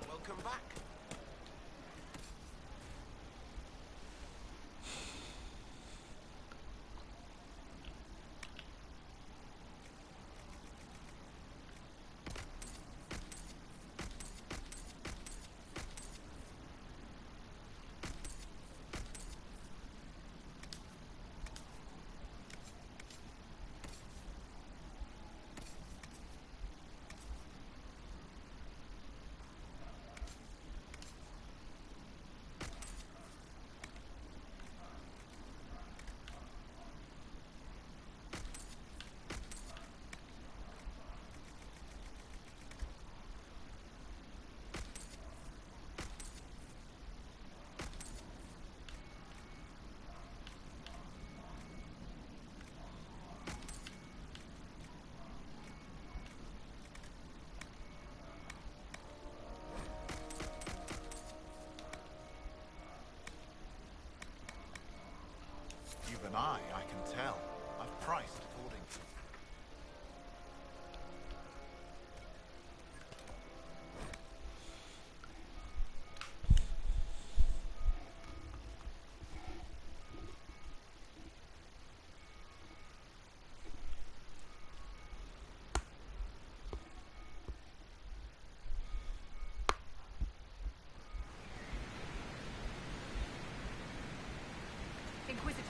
Welcome back. Even I can tell. I've priced accordingly. Inquisitor.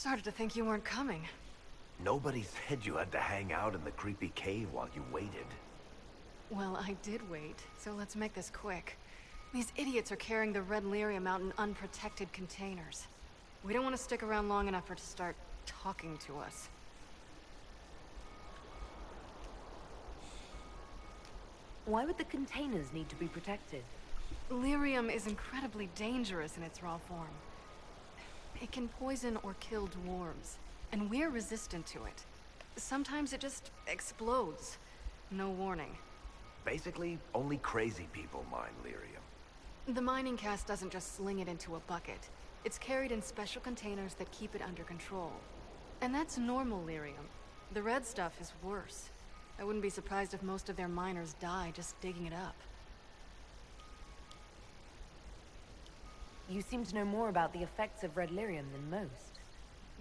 started to think you weren't coming. Nobody said you had to hang out in the creepy cave while you waited. Well, I did wait, so let's make this quick. These idiots are carrying the red lyrium out in unprotected containers. We don't want to stick around long enough for it to start talking to us. Why would the containers need to be protected? Lyrium is incredibly dangerous in its raw form. It can poison or kill dwarves, and we're resistant to it. Sometimes it just explodes. No warning. Basically, only crazy people mine lyrium. The mining cast doesn't just sling it into a bucket. It's carried in special containers that keep it under control. And that's normal lyrium. The red stuff is worse. I wouldn't be surprised if most of their miners die just digging it up. You seem to know more about the effects of red lyrium than most.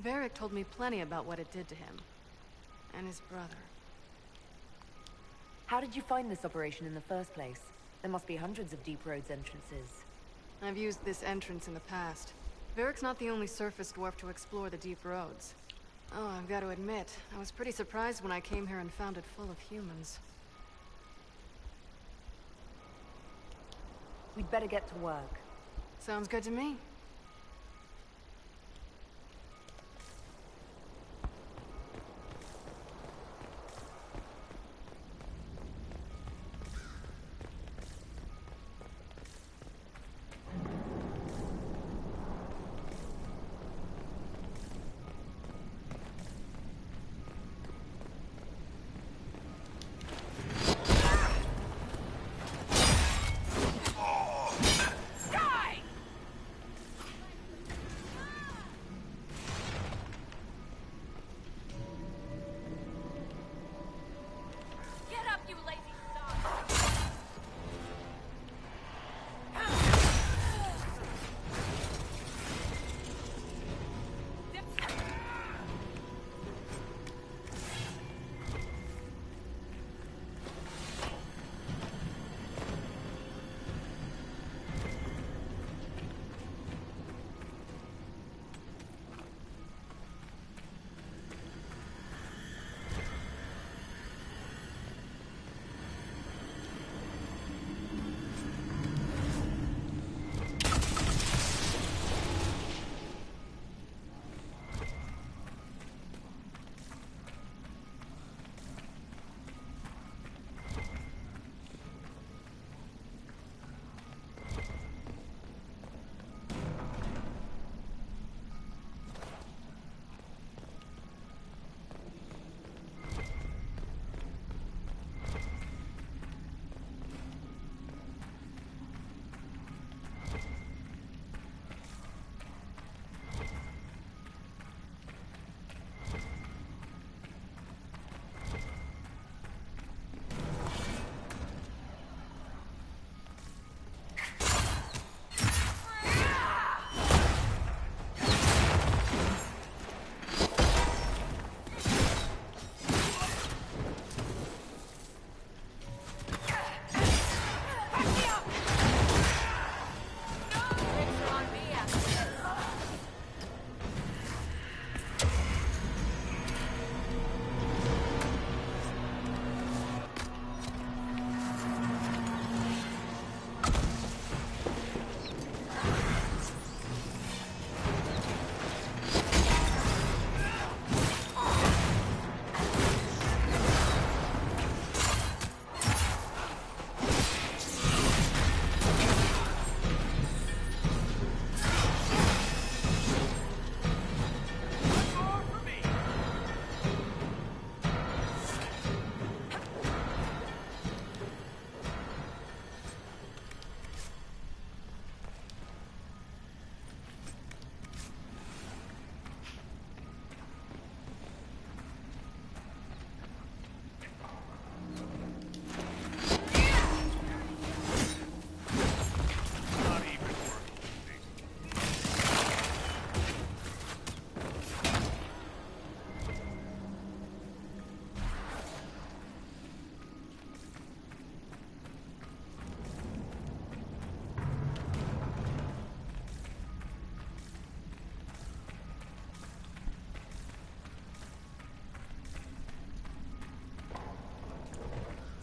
Varric told me plenty about what it did to him. And his brother. How did you find this operation in the first place? There must be hundreds of Deep Roads entrances. I've used this entrance in the past. Varric's not the only surface dwarf to explore the Deep Roads. Oh, I've got to admit, I was pretty surprised when I came here and found it full of humans. We'd better get to work. Sounds good to me.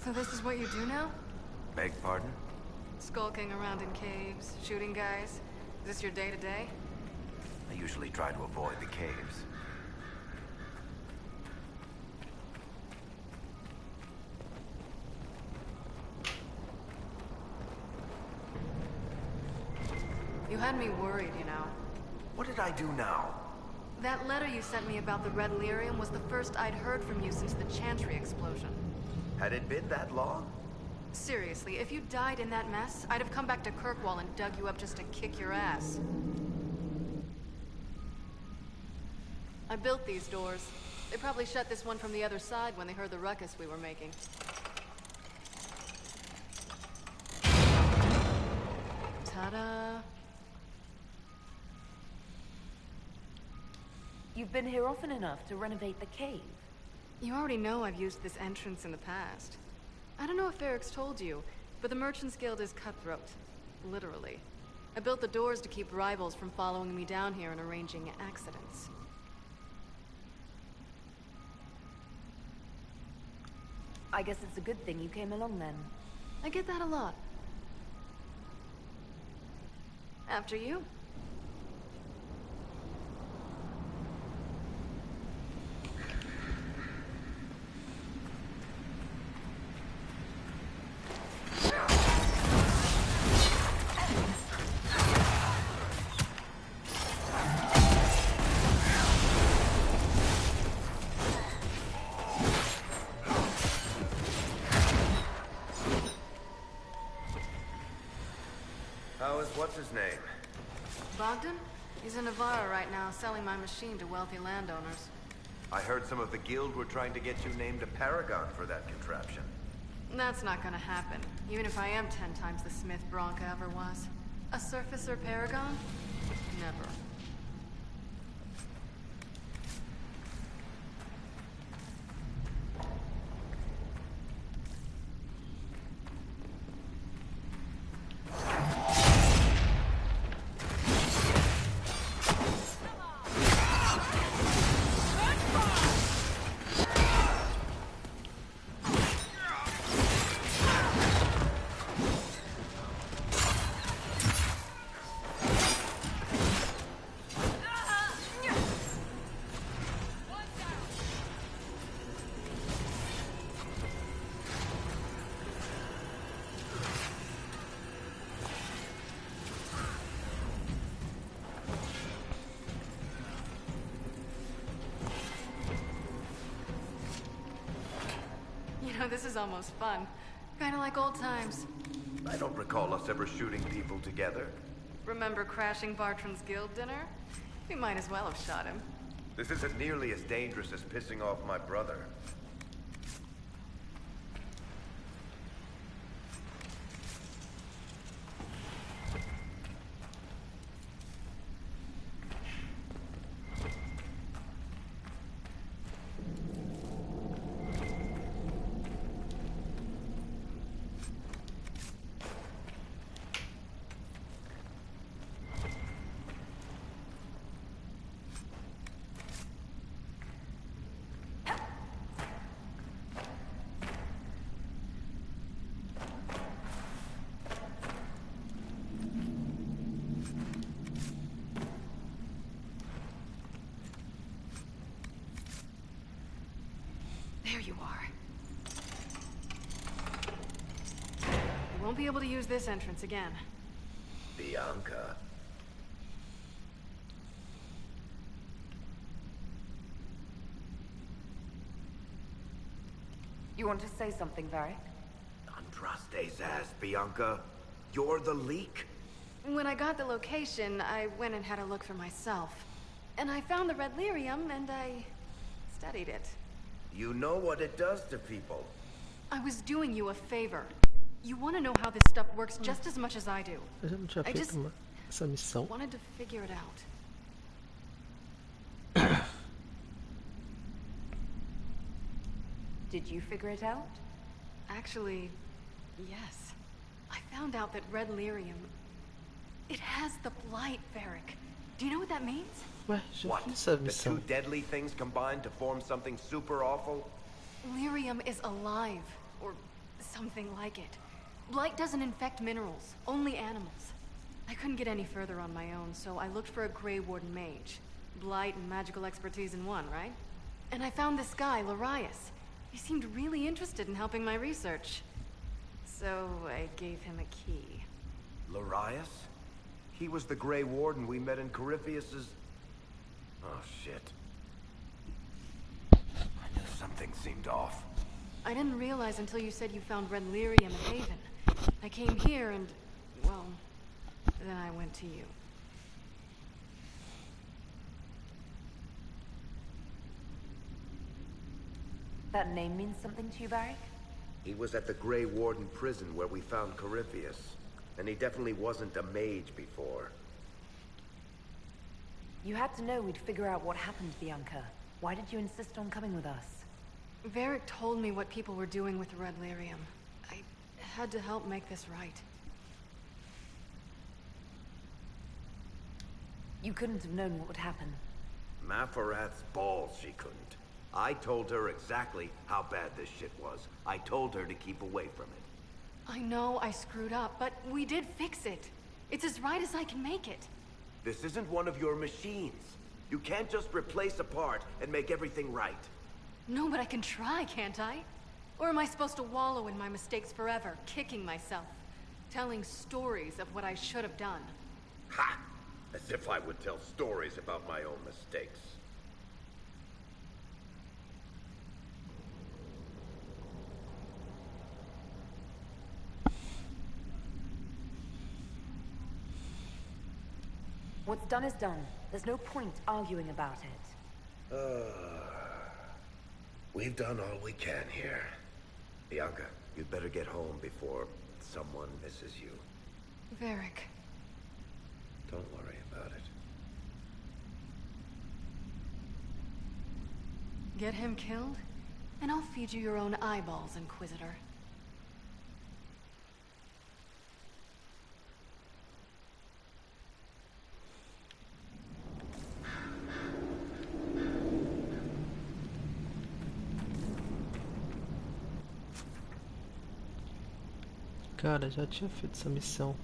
So this is what you do now? Beg pardon? Skulking around in caves, shooting guys? Is this your day-to-day? I usually try to avoid the caves. You had me worried, you know. What did I do now? That letter you sent me about the Red Lyrium was the first I'd heard from you since the Chantry explosion. Had it been that long? Seriously, if you died in that mess, I'd have come back to Kirkwall and dug you up just to kick your ass. I built these doors. They probably shut this one from the other side when they heard the ruckus we were making. Ta-da! You've been here often enough to renovate the cave. You already know I've used this entrance in the past. I don't know if Eric's told you, but the Merchants Guild is cutthroat. Literally. I built the doors to keep rivals from following me down here and arranging accidents. I guess it's a good thing you came along then. I get that a lot. After you. What's his name? Bogdan? He's in Navarra right now, selling my machine to wealthy landowners. I heard some of the guild were trying to get you named a paragon for that contraption. That's not gonna happen, even if I am 10 times the smith Bronca ever was. A surfacer paragon? Never. This is almost fun. Kinda like old times. I don't recall us ever shooting people together. Remember crashing Bartran's guild dinner? We might as well have shot him. This isn't nearly as dangerous as pissing off my brother. There you are. You won't be able to use this entrance again. Bianca. You want to say something, Varric? Andraste's ass, Bianca. You're the leak? When I got the location, I went and had a look for myself. And I found the Red Lyrium, and I studied it. You know what it does to people. I was doing you a favor. You want to know how this stuff works just as much as I do. I just essa missão. wanted to figure it out. Did you figure it out? Actually, yes. I found out that Red Lyrium... It has the Blight, Varric. Do you know what that means? Ué, já What? fiz essa The missão. two deadly things combined to form something super awful? Lyrium is alive, or something like it. Blight doesn't infect minerals, only animals. I couldn't get any further on my own, so I looked for a Grey Warden mage. Blight and magical expertise in one, right? And I found this guy, Larius. He seemed really interested in helping my research. So I gave him a key. Larius? He was the Grey Warden we met in Corypheus's... Oh, shit. I knew something seemed off. I didn't realize until you said you found Red Lyrium at Haven. I came here and, well, then I went to you. That name means something to you, Varric? He was at the Grey Warden prison where we found Corypheus. And he definitely wasn't a mage before. You had to know we'd figure out what happened to Bianca. Why did you insist on coming with us? Varric told me what people were doing with the Red Lyrium. I had to help make this right. You couldn't have known what would happen. Maforath's balls, she couldn't. I told her exactly how bad this shit was. I told her to keep away from it. I know I screwed up, but we did fix it. It's as right as I can make it. This isn't one of your machines. You can't just replace a part and make everything right. No, but I can try, can't I? Or am I supposed to wallow in my mistakes forever, kicking myself? Telling stories of what I should have done? Ha! As if I would tell stories about my own mistakes. What's done is done. There's no point arguing about it. We've done all we can here. Bianca, you'd better get home before someone misses you. Varric. Don't worry about it. Get him killed, and I'll feed you your own eyeballs, Inquisitor. Cara, já tinha feito essa missão.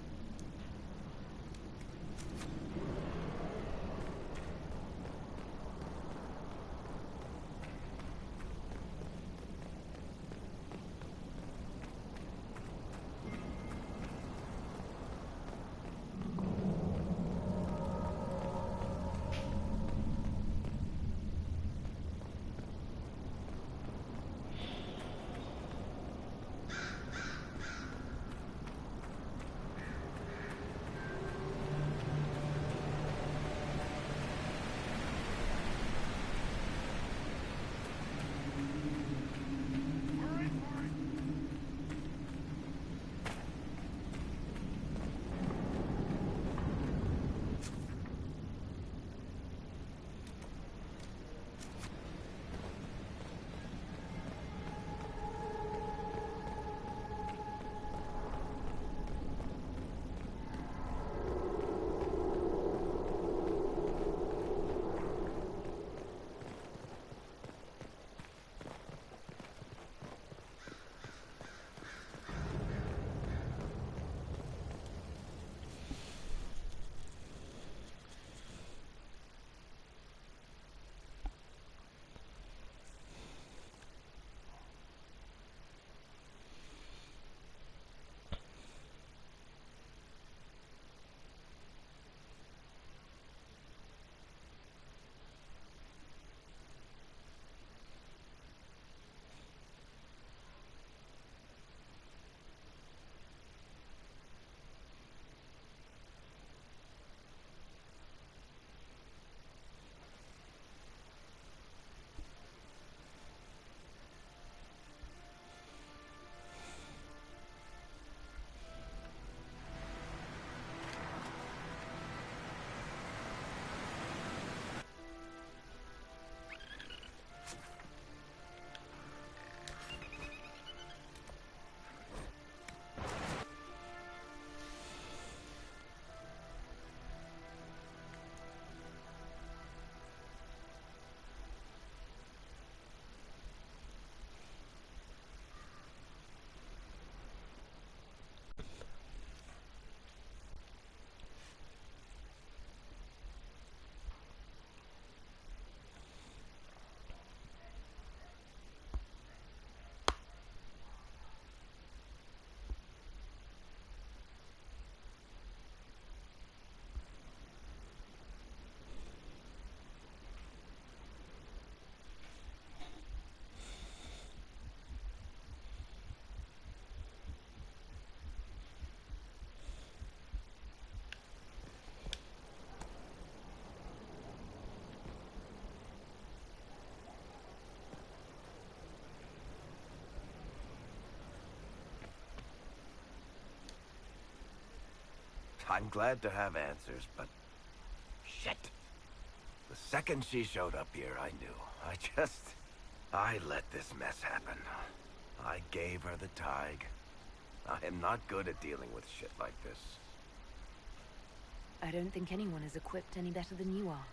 I'm glad to have answers, but... shit. The second she showed up here, I knew. I let this mess happen. I gave her the tig. I am not good at dealing with shit like this. I don't think anyone is equipped any better than you are.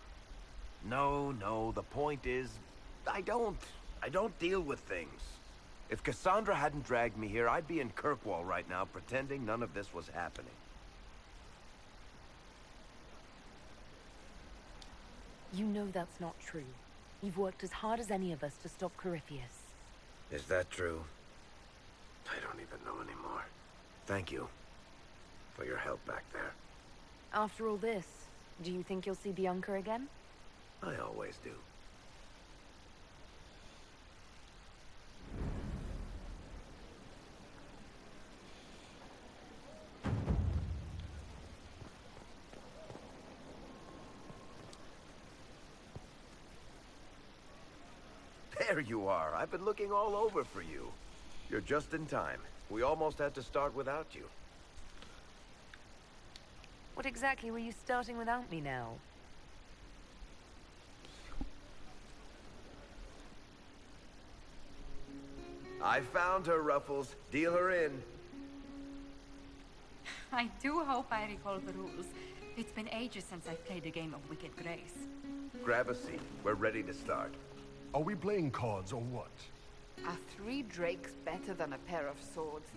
No, the point is, I don't deal with things. If Cassandra hadn't dragged me here, I'd be in Kirkwall right now pretending none of this was happening. You know that's not true. You've worked as hard as any of us to stop Corypheus. Is that true? I don't even know anymore. Thank you for your help back there. After all this, do you think you'll see Bianca again? I always do. There you are. I've been looking all over for you. You're just in time. We almost had to start without you. What exactly were you starting without me now? I found her, Ruffles. Deal her in. I do hope I recall the rules. It's been ages since I've played a game of Wicked Grace. Grab a seat. We're ready to start. Are we playing cards or what? Are 3 drakes better than a pair of swords?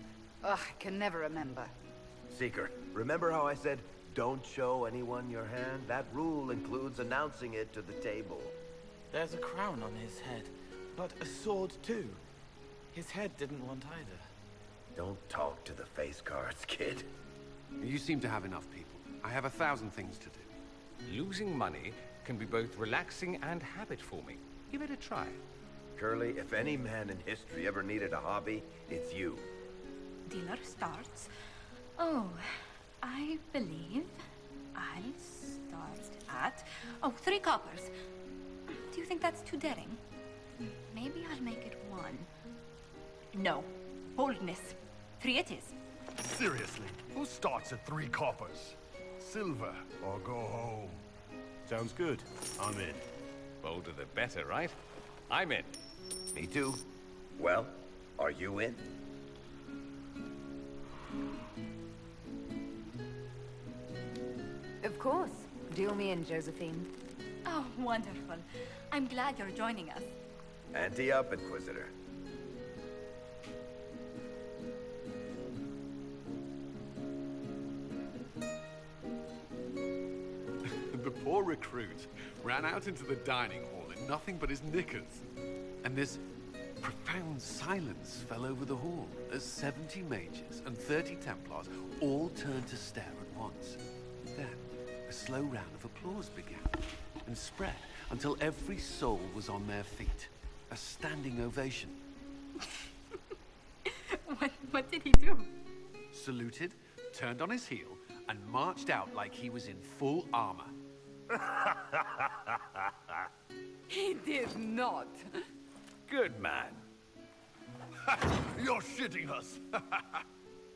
Ugh, I can never remember. Seeker, remember how I said, don't show anyone your hand? That rule includes announcing it to the table. There's a crown on his head, but a sword too. His head didn't want either. Don't talk to the face cards, kid. You seem to have enough people. I have 1,000 things to do. Losing money can be both relaxing and habit-forming. Give it a try. Curly, if any man in history ever needed a hobby, it's you. Dealer starts. Oh, I believe I'll start at... Oh, 3 coppers. Do you think that's too daring? Maybe I'll make it 1. No. Boldness. 3 it is. Seriously, who starts at 3 coppers? Silver or go home. Sounds good. I'm in. Bolder the better, right? I'm in. Me too. Well, are you in? Of course. Deal me in, Josephine. Oh, wonderful. I'm glad you're joining us. Ante up, Inquisitor. The poor recruit ran out into the dining hall in nothing but his knickers. And this profound silence fell over the hall as 70 mages and 30 Templars all turned to stare at once. Then, a slow round of applause began and spread until every soul was on their feet. A standing ovation. What did he do? Saluted, turned on his heel, and marched out like he was in full armor. He did not. Good man. You're shitting us.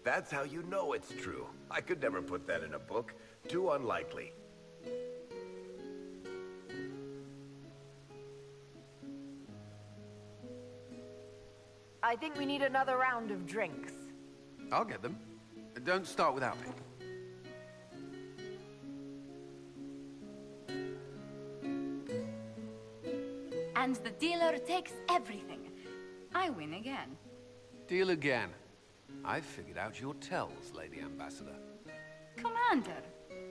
That's how you know it's true. I could never put that in a book. Too unlikely. I think we need another round of drinks. I'll get them. Don't start without me. And the dealer takes everything. I win again. Deal again. I've figured out your tells, Lady Ambassador. Commander,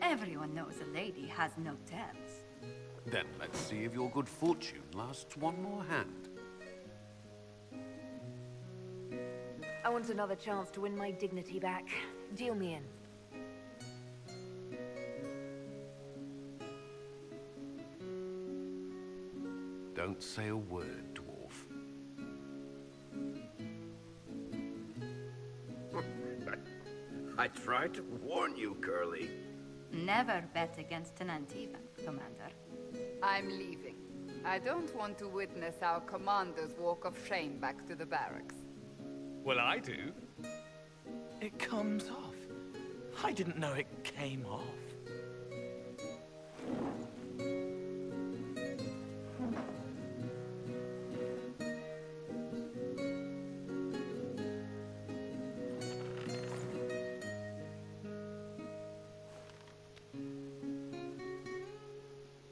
everyone knows a lady has no tells. Then let's see if your good fortune lasts one more hand. I want another chance to win my dignity back. Deal me in. Don't say a word, dwarf. I tried to warn you, Curly. Never bet against an Antivan, Commander. I'm leaving. I don't want to witness our commander's walk of shame back to the barracks. Well, I do. It comes off. I didn't know it came off.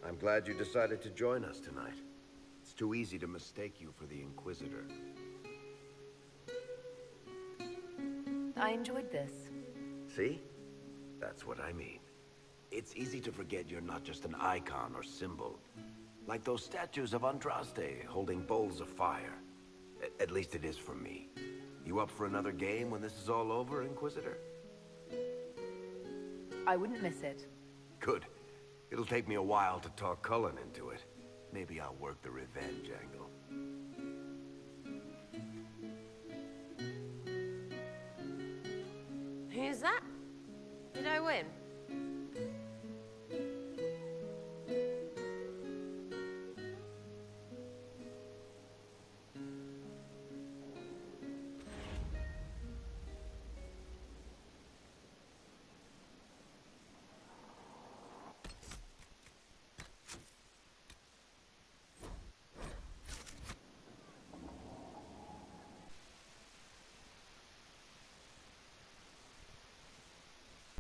I'm glad you decided to join us tonight. It's too easy to mistake you for the Inquisitor. I enjoyed this. See? That's what I mean. It's easy to forget you're not just an icon or symbol. Like those statues of Andraste holding bowls of fire. At least it is for me. You up for another game when this is all over, Inquisitor? I wouldn't miss it. Good. It'll take me a while to talk Cullen into it. Maybe I'll work the revenge angle. Who's that? Did I win?